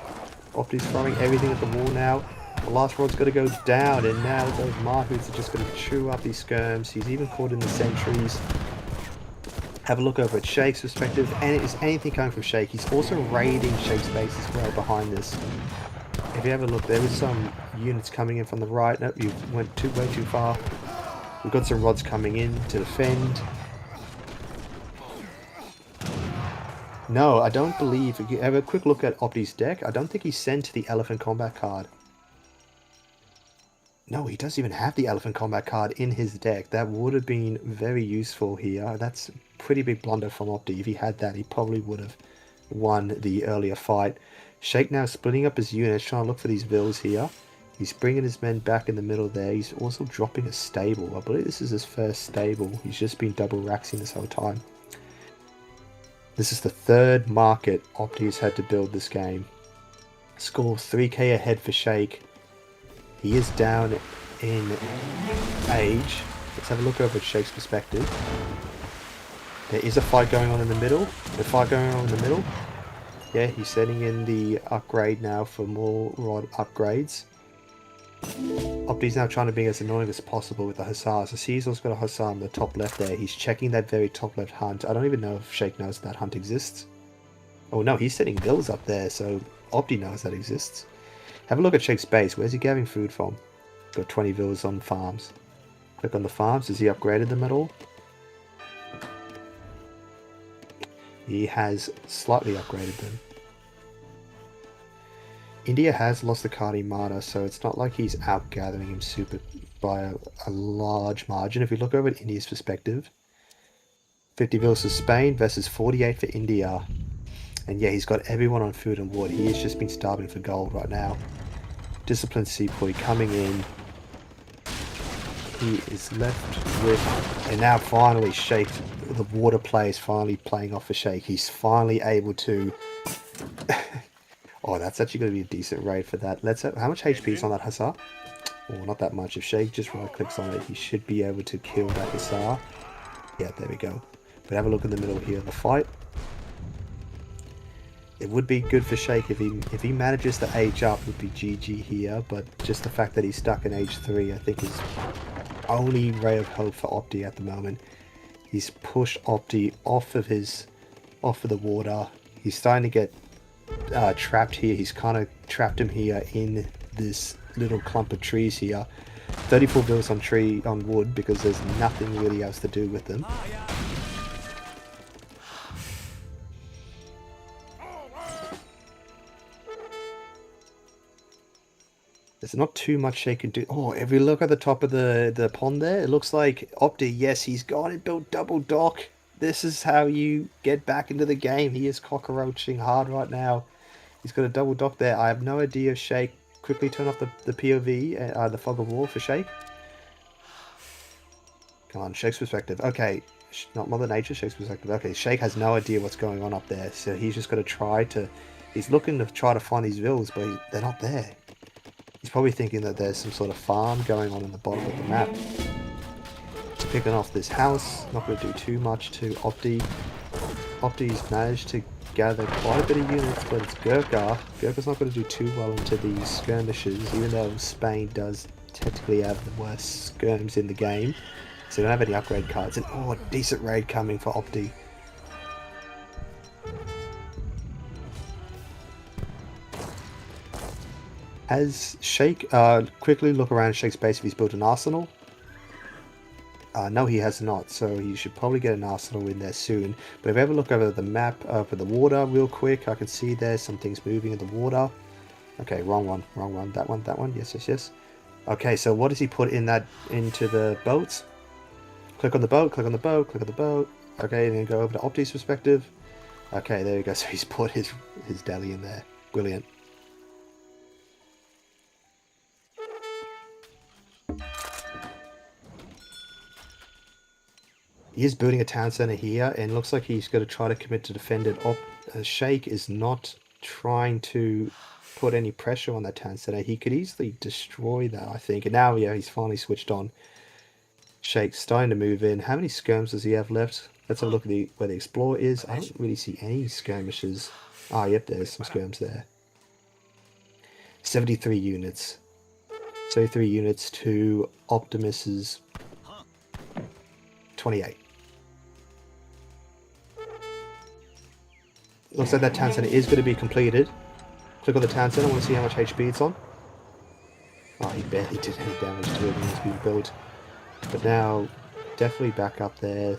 Opti's throwing everything at the wall now. The last rod's got to go down, and now those Mahouts are just going to chew up these skirms. He's even caught in the sentries. Have a look over at Shake's perspective, and is anything coming from Shake? He's also raiding Shake's base as well behind this. If you have a look, there was some units coming in from the right. Nope, you went way too far. We've got some rods coming in to defend. No, I don't believe, if you have a quick look at Opti's deck, I don't think he sent the Elephant Combat card. No, he doesn't even have the Elephant Combat card in his deck. That would have been very useful here. That's a pretty big blunder from Opti. If he had that, he probably would have won the earlier fight. Shake now splitting up his units, trying to look for these Vills here. He's bringing his men back in the middle there. He's also dropping a stable. I believe this is his first stable. He's just been double raxing this whole time. This is the 3rd market Opti has had to build this game. Score 3k ahead for Shake. He is down in age. Let's have a look over at Shake's perspective. There is a fight going on in the middle. Yeah, he's setting in the upgrade now for more rod upgrades. Opti's now trying to be as annoying as possible with the Hussars. I see he's also got a Hussar on the top left there. He's checking that very top left hunt. I don't even know if Shake knows that hunt exists. Oh no, he's setting Vills up there, so Opti knows that exists. Have a look at Shake's base. Where's he getting food from? Got 20 Vills on farms. Click on the farms. Has he upgraded them at all? He has slightly upgraded them. India has lost the Kanimata, so it's not like he's outgathering him super by a large margin. If we look over at India's perspective, 50 Vills for Spain versus 48 for India. And yeah, he's got everyone on food and water. He has just been starving for gold right now. Disciplined Sepoy coming in. He is left with... And now finally Shake the water play is finally playing off for Shake. He's finally able to... Oh, that's actually going to be a decent raid for that. Let's have... How much HP is on that Hussar? Oh, not that much. If Shake just right-clicks on it, he should be able to kill that Hussar. Yeah, there we go. But have a look in the middle here of the fight. It would be good for Shake if he manages to age up, would be GG here, but just the fact that he's stuck in age 3 I think is only ray of hope for Opti at the moment. He's pushed Opti off of the water. He's starting to get trapped here. He's kind of trapped him here in this little clump of trees here. 34 bills on wood because there's nothing really else to do with them. There's not too much Shake can do. Oh, if we look at the top of the pond there, it looks like Opti, yes, he's gone and built double dock. This is how you get back into the game. He is cockroaching hard right now. He's got a double dock there. I have no idea if Shake quickly turn off the POV, the fog of war for Shake. Come on, Shake's perspective. Okay, not Mother Nature, Shake's perspective. Okay, Shake has no idea what's going on up there, so he's just got to try to... He's looking to try to find these vills, but they're not there. He's probably thinking that there's some sort of farm going on in the bottom of the map. He's picking off this house, not going to do too much to Opti. Opti's managed to gather quite a bit of units, but it's Gurkha. Gurkha's not going to do too well into these skirmishes, even though Spain does technically have the worst skirms in the game. So they don't have any upgrade cards. And oh, a decent raid coming for Opti. Has Shake, quickly look around Shake's base if he's built an arsenal. No, he has not, so he should probably get an arsenal in there soon. But if we ever look over the map for the water real quick, I can see there's some things moving in the water. Okay, wrong one, that one, yes. Okay, so what does he put in into the boats? Click on the boat, click on the boat, click on the boat. Okay, and then go over to Opti's perspective. Okay, there we go, so he's put his deli in there. Brilliant. He is building a town center here, and it looks like he's going to try to commit to defend it. Shake is not trying to put any pressure on that town center. He could easily destroy that, I think. And now, yeah, he's finally switched on. Shake's starting to move in. How many skirms does he have left? Let's have a look at where the Explorer is. I don't really see any skirmishes. Ah, yep, there's some skirms there. 73 units. 73 units to Optimus's 28. Looks like that town center is going to be completed. Click on the town center. I want to see how much HP it's on. Oh, he barely did any damage to it when it's being built. But now, definitely back up there.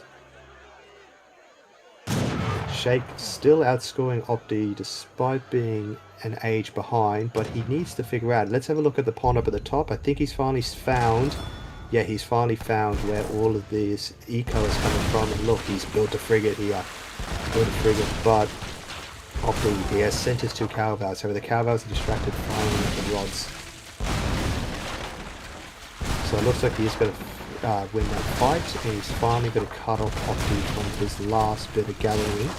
Shake still outscoring Opti despite being an age behind, but he needs to figure out. Let's have a look at the pond up at the top. I think he's finally found... Yeah, he's finally found where all of this eco is coming from. And look, he's built a frigate here. Built a frigate, but Opti, he has sent his 2 caravels. So the caravels are distracted firing at the rods. So it looks like he's going to win that fight, and he's finally going to cut off Opti from his last bit of gathering.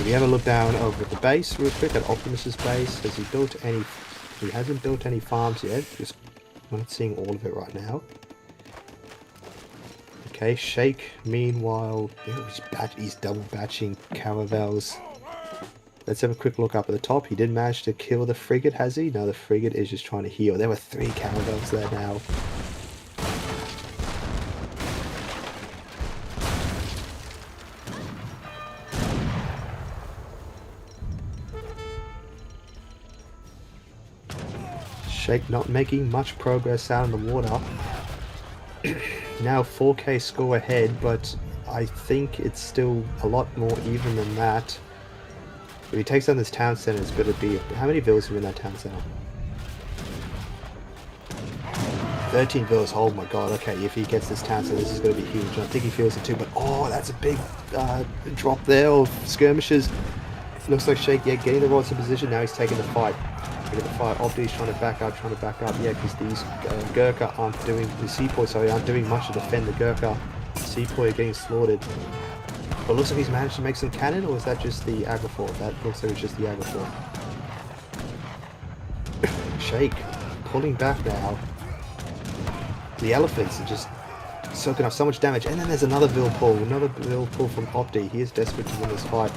If you ever look down over at the base real quick, at Optimus's base, has he built any... He hasn't built any farms yet, just I'm not seeing all of it right now. Okay, Shake, meanwhile, he's double batching caravels. Let's have a quick look up at the top. He did manage to kill the frigate, has he? No, the frigate is just trying to heal. There were 3 caravels there now. Shake not making much progress out in the water. Now 4k score ahead, but I think it's still a lot more even than that. If he takes down this town center, it's going to be... How many villas are in that town center? 13 villas, oh my god, okay, if he gets this town center, this is going to be huge. I think he feels it too, but oh, that's a big drop there of skirmishes. Looks like Shake, yeah, getting the rods in position, now he's taking the fight. Look at the fight. Opti's trying to back up. Yeah, because these Gurkha aren't doing, the Sepoy, sorry, aren't doing much to defend the Gurkha. Sepoy are getting slaughtered. But it looks like he's managed to make some cannon, or is that just the Agrafort? That looks like it's just the Agrafort. Shake, pulling back now. The elephants are just soaking up so much damage. And then there's another Vil pull from Opti. He is desperate to win this fight.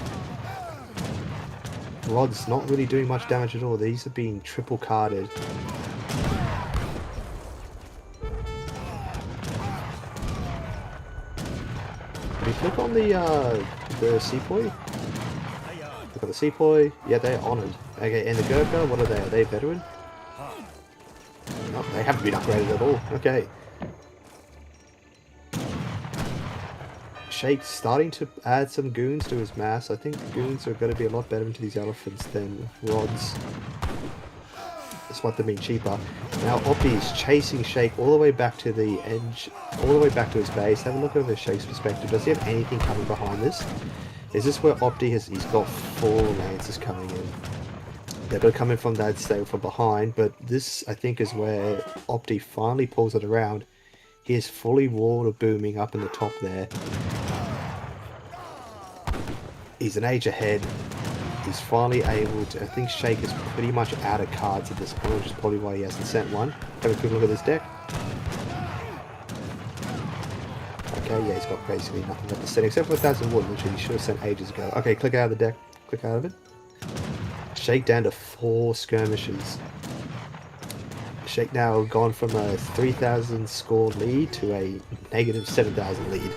Rod's not really doing much damage at all. These are being triple carded. Can you click on the Sepoy? Look at the Sepoy. Yeah, they're honored. Okay, and the Gurkha, what are they? Are they veteran? Oh, they haven't been upgraded at all. Okay. Shake's starting to add some goons to his mass. I think the goons are going to be a lot better into these elephants than Rods. Despite them being cheaper. Now Opti's chasing Shake all the way back to the edge, all the way back to his base. Have a look over Shake's perspective. Does he have anything coming behind this? Is this where Opti has, he's got 4 lances coming in. They're going to come in from that state from behind, but this I think is where Opti finally pulls it around. He is fully walled of booming up in the top there. He's an age ahead. He's finally able to, I think Shake is pretty much out of cards at this point, which is probably why he hasn't sent one. Have a quick look at this deck. Okay, yeah, he's got basically nothing left to send except for 1,000 wood, which he should have sent ages ago. Okay, click out of the deck. Click out of it. Shake down to 4 skirmishes. Shake now gone from a 3,000 score lead to a negative 7,000 lead.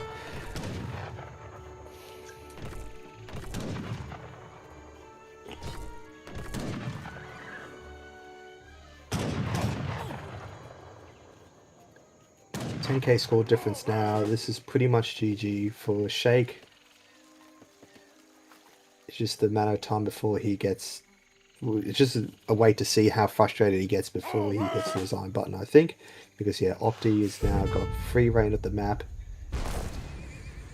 $10k score difference now. This is pretty much GG for Shake. It's just the matter of time before he gets... It's just a way to see how frustrated he gets before he hits the resign button, I think. Because, yeah, Opti has now got free reign of the map.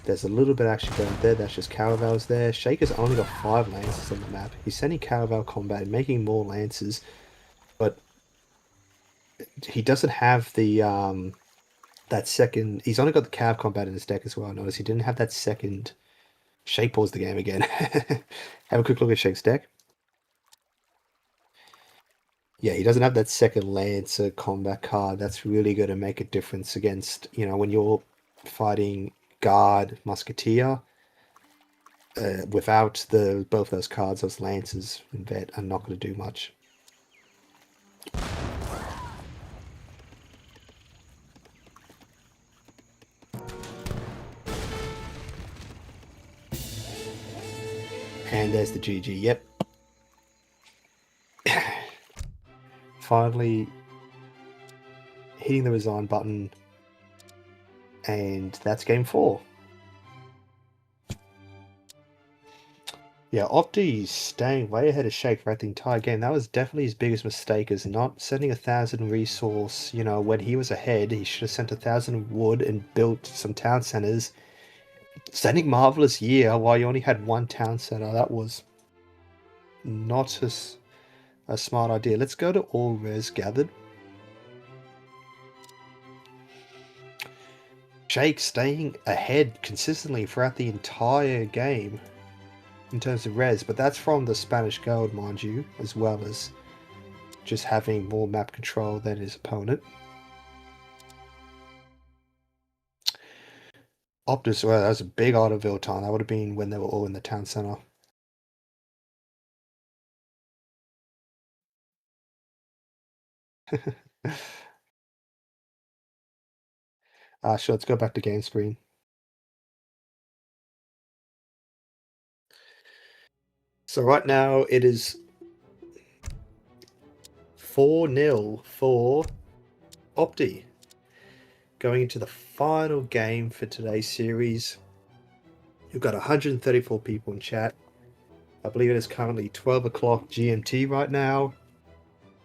There's a little bit actually going there. That's just Caravels there. Shake has only got 5 lances on the map. He's sending Caravel combat, making more lances. But he doesn't have the... that second... He's only got the Cav combat in his deck as well. Notice he didn't have that second... Shake paused the game again. Have a quick look at Shake's deck. Yeah, he doesn't have that second Lancer combat card. That's really going to make a difference against, you know, when you're fighting Guard, Musketeer. Without both those cards, those Lancers and Vet are not going to do much. And there's the GG, yep. Finally hitting the resign button, and that's game 4. Yeah, Opti's staying way ahead of Shake throughout the entire game. That was definitely his biggest mistake, is not sending 1,000 resource. You know, when he was ahead, he should have sent 1,000 wood and built some town centers. Sending Marvelous Year while you only had 1 town center, that was not a smart idea. Let's go to all res gathered. Shake staying ahead consistently throughout the entire game in terms of res, but that's from the Spanish Gold, mind you, as well as just having more map control than his opponent. Optus, well, that was a big Otterville time. That would have been when they were all in the town center. Sure, let's go back to game screen. So right now it is 4-0 for Opti. Going into the final game for today's series. We've got 134 people in chat. I believe it is currently 12 o'clock GMT right now.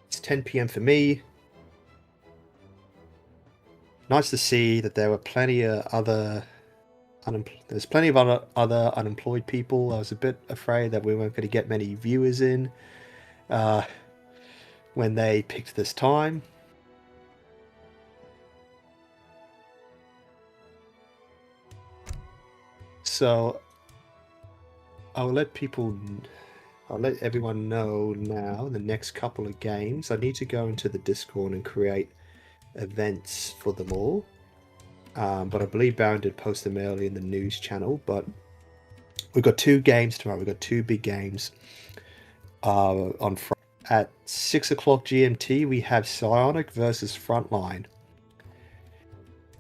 It's 10 PM for me. Nice to see that there were plenty of other unemployed people. I was a bit afraid that we weren't going to get many viewers in. when they picked this time. So I'll let everyone know now the next couple of games. I need to go into the Discord and create events for them all. But I believe Baron did post them early in the news channel. But we've got 2 games tomorrow. We've got 2 big games on Friday. At 6 o'clock GMT, we have Psionic versus Frontline.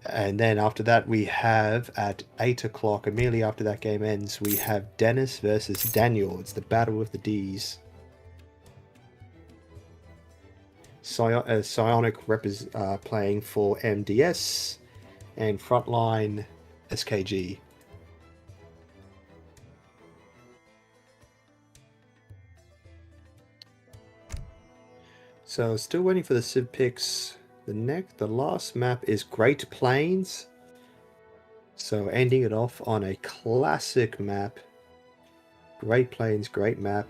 And then after that, we have at 8 o'clock, immediately after that game ends, we have Dennis versus Daniel. It's the battle of the Ds. Psionic playing for MDS and Frontline SKG. So still waiting for the Civ picks. The last map is Great Plains. So ending it off on a classic map. Great Plains, great map.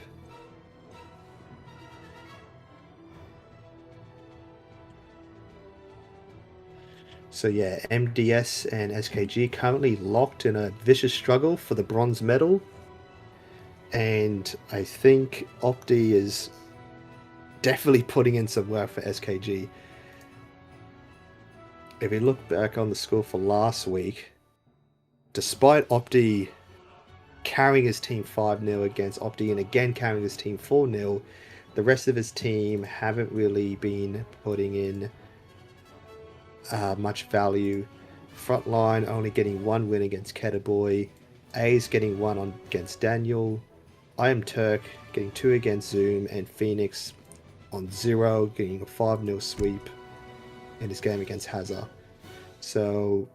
So yeah, MDS and SKG currently locked in a vicious struggle for the bronze medal. And I think Opti is definitely putting in some work for SKG. If you look back on the score for last week, despite Opti carrying his team 5-0 against Opti and again carrying his team 4-0, the rest of his team haven't really been putting in much value. Frontline only getting 1 win against Ketaboy, A's getting 1 against Daniel, I Am Turk getting 2 against Zoom, and Phoenix on 0 getting a 5-0 sweep in his game against Hazard. So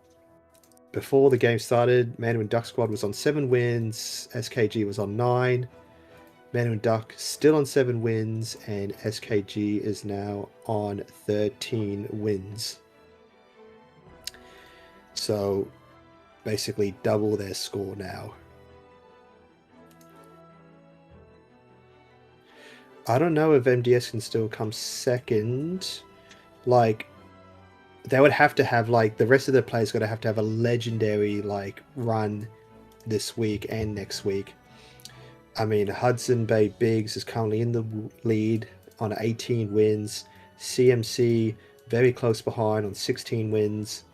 before the game started, Manu and Duck Squad was on 7 wins, SKG was on 9. Manu and Duck still on 7 wins, and SKG is now on 13 wins. So basically double their score now. I don't know if MDS can still come second. Like, they would have to have, like, the rest of the players got to have a legendary, like, run this week and next week. I mean, Hudson Bay Biggs is currently in the lead on 18 wins. CMC very close behind on 16 wins.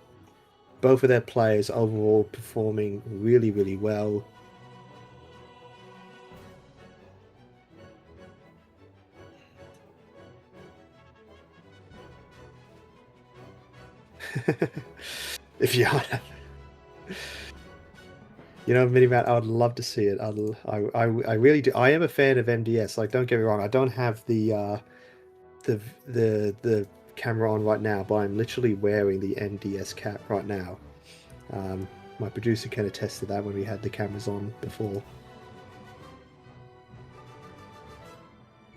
Both of their players overall performing really, really well. If you know, Minimat, I would love to see it. I really do. I am a fan of MDS. Like, don't get me wrong. I don't have the camera on right now, but I'm literally wearing the MDS cap right now. My producer can attest to that when we had the cameras on before.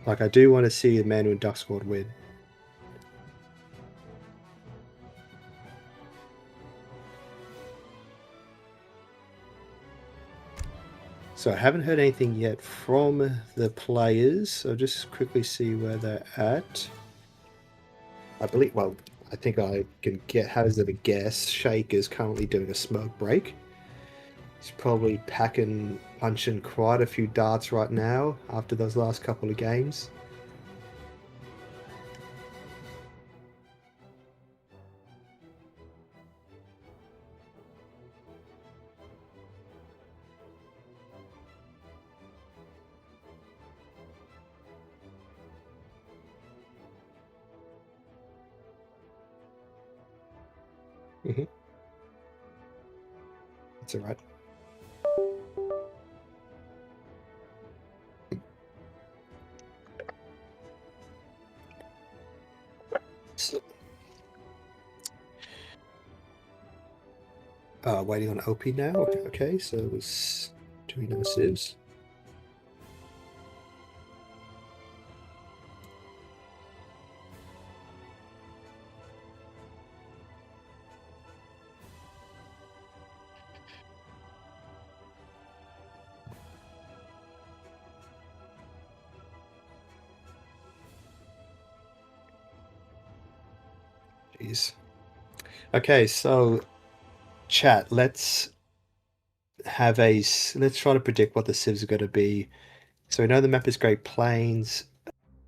Like, I do want to see the Manu and Duck Squad win. So I haven't heard anything yet from the players. So just quickly see where they're at. I believe, well, I think I can hazard a guess. Shake is currently doing a smoke break. He's probably punching quite a few darts right now after those last couple of games. That's all right. Waiting on OP now. Okay, so it's doing no civs. worries. Okay, so chat, let's try to predict what the civs are going to be. So we know the map is Great Plains.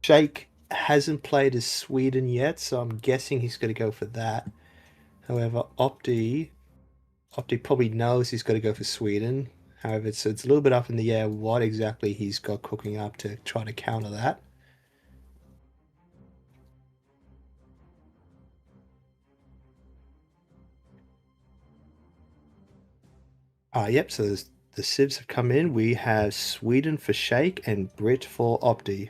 Jake hasn't played as Sweden yet, so I'm guessing he's going to go for that. However, Opti probably knows he's got to go for Sweden. However, so it's a little bit up in the air what exactly he's got cooking up to try to counter that. Yep, so the civs have come in. We have Sweden for Shake and Brit for Opti.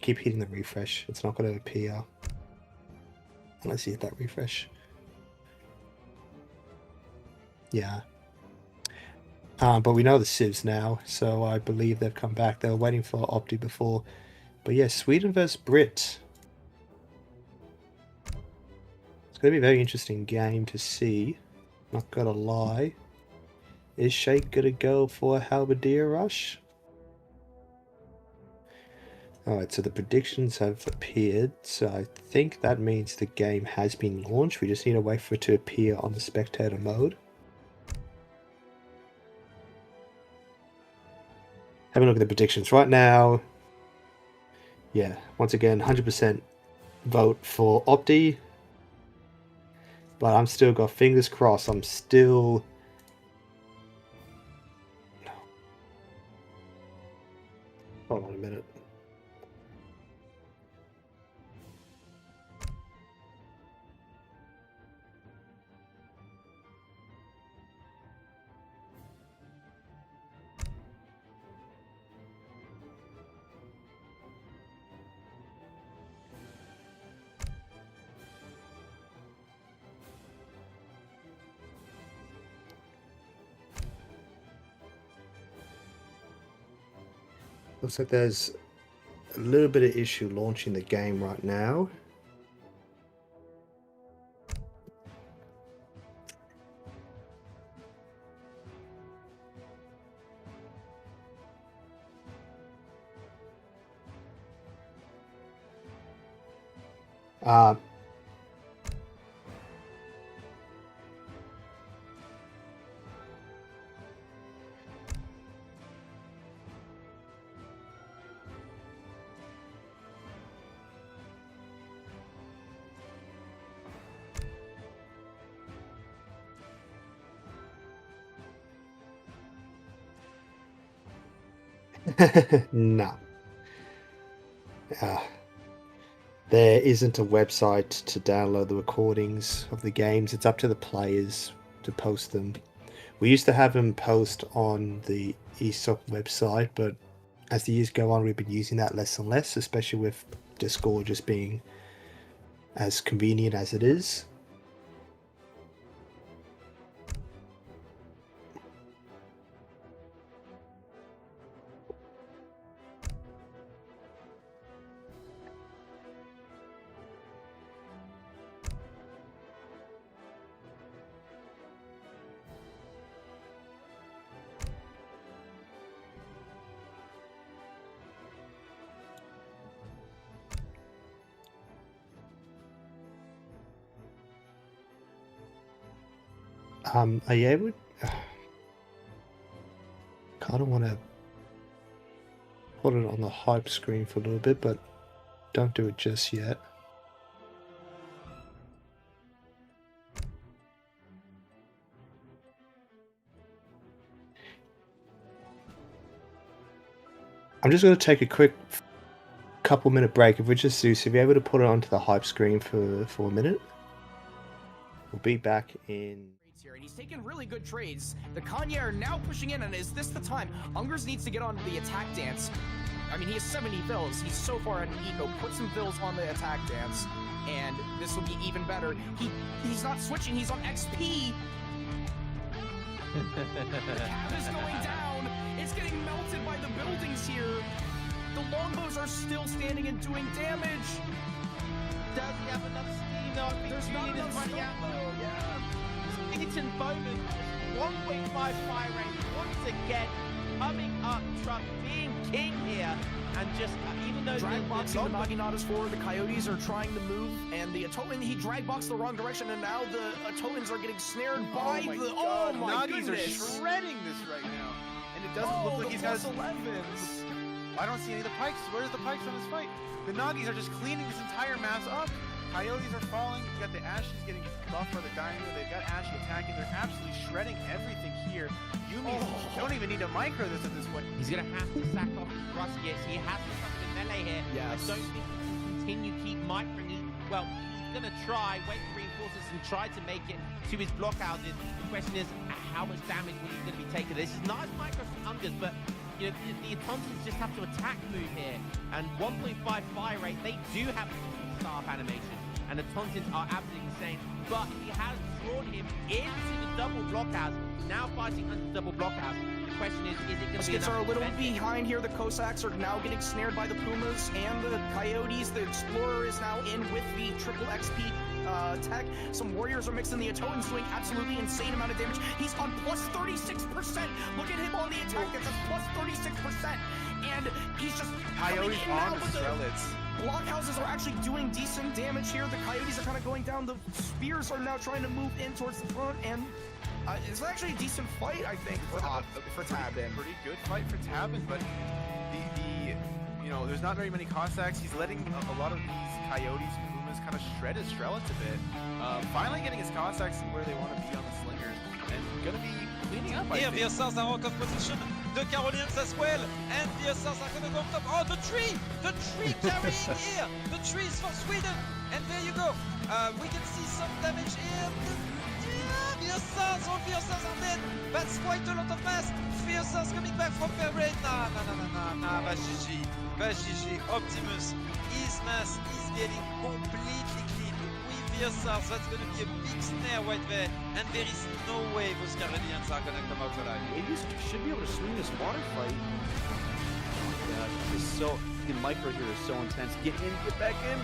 Keep hitting the refresh. It's not going to appear unless you hit that refresh. Yeah. But we know the civs now, so I believe they've come back. They were waiting for Opti before. But yeah, Sweden versus Brit. It's going to be a very interesting game to see. Not going to lie. Is Shake going to go for a Halberdier rush? Alright, so the predictions have appeared, so I think that means the game has been launched. We just need to wait for it to appear on the spectator mode. Have a look at the predictions right now. Yeah, once again, 100% vote for Opti. But I'm still got fingers crossed. I'm still... Hold on a minute. Looks like there's a little bit of issue launching the game right now. No. There isn't a website to download the recordings of the games. It's up to the players to post them. We used to have them post on the eSoc website, but as the years go on, we've been using that less and less, especially with Discord just being as convenient as it is. Are you able? Kind of want to put it on the hype screen for a little bit, but don't do it just yet. I'm just going to take a quick couple-minute break. If we just do, so if you're able to put it onto the hype screen for a minute, we'll be back in. And he's taking really good trades. The Kanye are now pushing in, and is this the time? Ungers needs to get on the attack dance. I mean, he has 70 fills. He's so far out of eco. Put some fills on the attack dance, and this will be even better. He's not switching. He's on XP. The cab is going down. It's getting melted by the buildings here. The longbows are still standing and doing damage. Does he have enough steam though? I think There's not Julian is enough running stuff, out. though, yeah. Eaton Bowman, 1.5 fire rate once again, coming up, Truck being king here, and just even though Drag boxing the Naginatas forward, the Coyotes are trying to move, and the Atoman, he drag boxed the wrong direction, and now the Atomans are getting snared by the. Oh my Nagis goodness! are shredding this right now, and it doesn't look like he's got his 11s. I don't see any of the pikes. Where's the pikes on this fight? The Nagis are just cleaning this entire mass up. Coyotes are falling. You got the Ashes getting buffed by the Dynamo. They've got Ashy attacking. They're absolutely shredding everything here. Yumi don't even need to micro this at this point. He's going to have to sack off Rust. Yes, he has to stop the melee here. Yes. I don't think he can continue keep microing. Well, he's going to try, wait for reinforcements and try to make it to his blockhouses. The question is, how much damage will he going to be taking? This is nice micro from Ungers, but you know, the Automatons just have to attack move here. And 1.5 fire rate, they do have staff animation. And the Automatons are absolutely insane. But he has drawn him into the double blockhouse. Now fighting under the double blockhouse. The question is it going to be Muskets are a little enough to prevent it? behind here. The Cossacks are now getting snared by the Pumas and the Coyotes. The Explorer is now in with the triple XP tech. Some warriors are mixing. The Atotan's doing absolutely insane amount of damage. He's on plus 36%. Look at him on the attack. That's a plus 36%. And he's just Coyotes coming in now on the with Strelitz. Blockhouses are actually doing decent damage here. The Coyotes are kind of going down. The Spears are now trying to move in towards the front, and it's actually a decent fight, I think, for Tabin. Pretty good fight for Tabin, but you know, there's not very many Cossacks. He's letting a lot of these Coyotes and Pumas kind of shred his Strelitz a bit. Finally getting his Cossacks where they want to be on the Slingers, and gonna be cleaning up. Here, the Assars are out of position. The Carolinians as well, and the Assars are going to go up top. Oh, the tree carrying here. The tree is for Sweden, and there you go. We can see some damage here. The Assars, all the Assars are dead. That's quite a lot of mass. The Assars coming back from their raid. Nah, GG. Optimus, his mass is getting completely clean. With the Assars, that's going to be a big snare right there, and there is no way those Carolinians are going to come out alive. Maybe should be able to swing this water fight. Oh my gosh, this is so the micro here is so intense. Get in, get back in.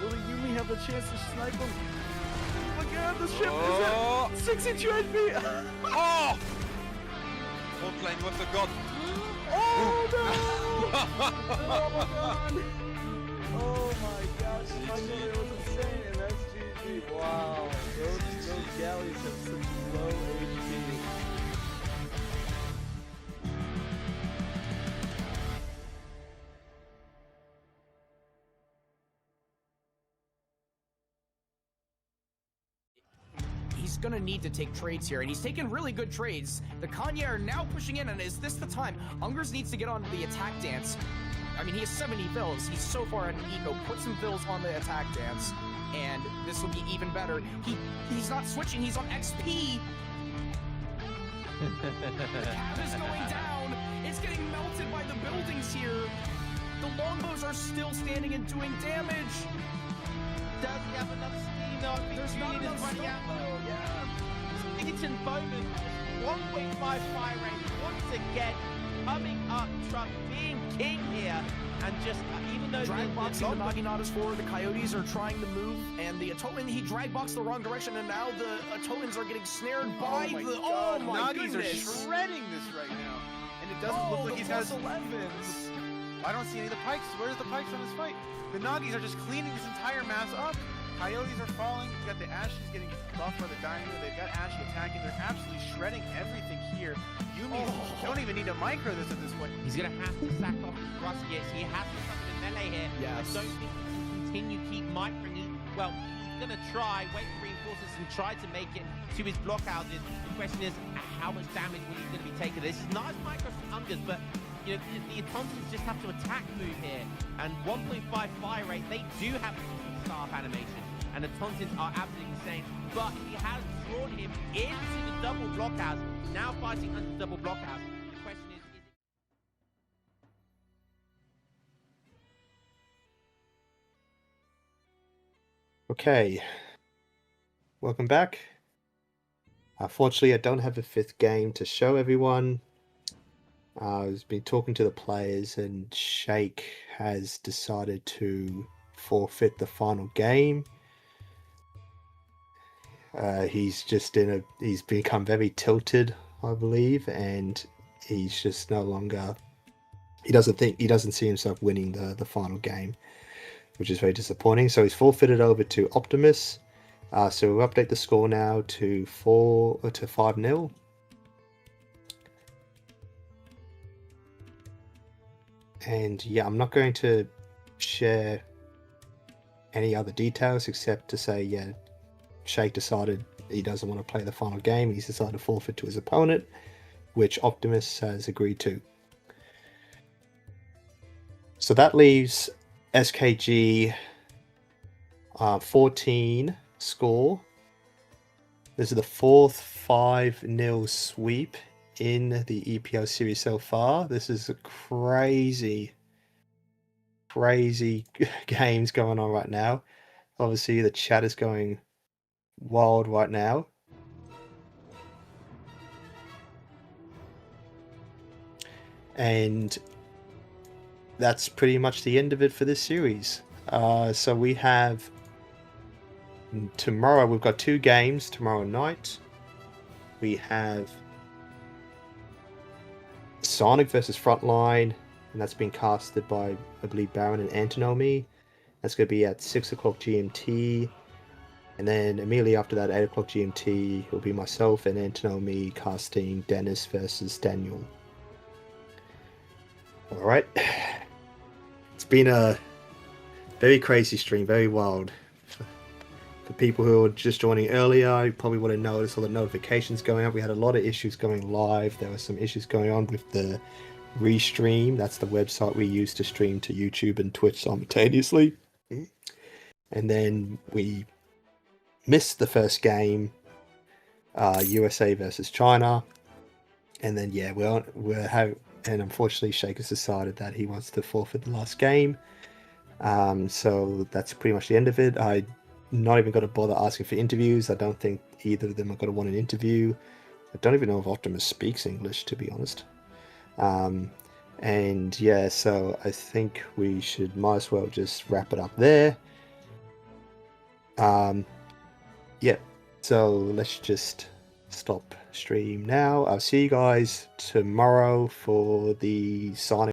Will the Yumi have a chance to snipe him? Oh my god, the ship is at 62 HP. Oh! Frontline, what a god! Oh no! Oh my god! Oh my gosh, it was insane, and that's GG. Wow, those galleys have such low HP. He's gonna need to take trades here, and he's taking really good trades. The Kanye are now pushing in, and is this the time? Ungers needs to get on the attack dance. I mean, he has 70 fills. He's so far at an eco. Put some fills on the attack dance, and this will be even better. He's not switching. He's on XP. The cab is going down. It's getting melted by the buildings here. The longbows are still standing and doing damage. Does he have enough steam though? I think There's not Julian enough is running stuff, out. though, yeah. Eaton Bowman, 1.5 fire rate once again, coming up, Truck being king here, and just even though Drag boxing the Naginatas forward, the Coyotes are trying to move, and the Atoman, he drag boxed the wrong direction, and now the Atomans are getting snared by the. Oh my Nagis goodness! are shredding this right now, and it doesn't look like he's got his 11s. I don't see any of the pikes. Where's the pikes on this fight? The Nagis are just cleaning this entire mass up. Coyotes are falling. You got the Ashes getting buffed by the Dynamo. They've got Ashy attacking. They're absolutely shredding everything here. Yumi don't even need to micro this at this point. He's going to have to sack off Rust. Yes, he has to stop the melee here. Yes. I don't think he can continue keep microing. Well, he's going to try, wait for reinforcements and try to make it to his blockhouses. The question is, how much damage will he going to be taking? This is nice micro from Ungers, but you know, the Automatons just have to attack move here. And 1.5 fire rate, they do have staff animation. And the Automatons are absolutely insane. But he has drawn him into the double blockhouse. Now fighting under the double blockhouse. The question is it... Okay, welcome back. Unfortunately, I don't have a fifth game to show everyone. I've been talking to the players, and Shake has decided to forfeit the final game. He's become very tilted, I believe, and he's just no longer. He doesn't see himself winning the final game, which is very disappointing. So he's forfeited over to Optimus. So we'll update the score now to 5-0. And yeah, I'm not going to share any other details except to say, yeah, Shake decided he doesn't want to play the final game. He's decided to forfeit to his opponent, which Optimus has agreed to. So that leaves SKG 14 score. This is the fourth 5-0 sweep in the EPL series so far. This is a crazy games going on right now. Obviously, the chat is going wild right now. And that's pretty much the end of it for this series. So we have tomorrow, we've got 2 games tomorrow night. We have Sonic versus Frontline, and that's been casted by, I believe, Baron and Antinomy. That's going to be at 6 o'clock GMT. And then immediately after that, 8 o'clock GMT, it will be myself and Antinomy casting Dennis versus Daniel. Alright. It's been a very crazy stream, very wild. For people who are just joining earlier, you probably would have noticed all the notifications going up. We had a lot of issues going live. There were some issues going on with the Restream. That's the website we use to stream to YouTube and Twitch simultaneously. And then we missed the first game, USA versus China. And then yeah, and unfortunately Shake has decided that he wants to forfeit the last game. So that's pretty much the end of it. I'm not even going to bother asking for interviews. I don't think either of them are going to want an interview. I don't even know if Optimus speaks English, to be honest. And yeah, so I think we might as well just wrap it up there. Yeah, so let's just stop stream now. I'll see you guys tomorrow for the Sonic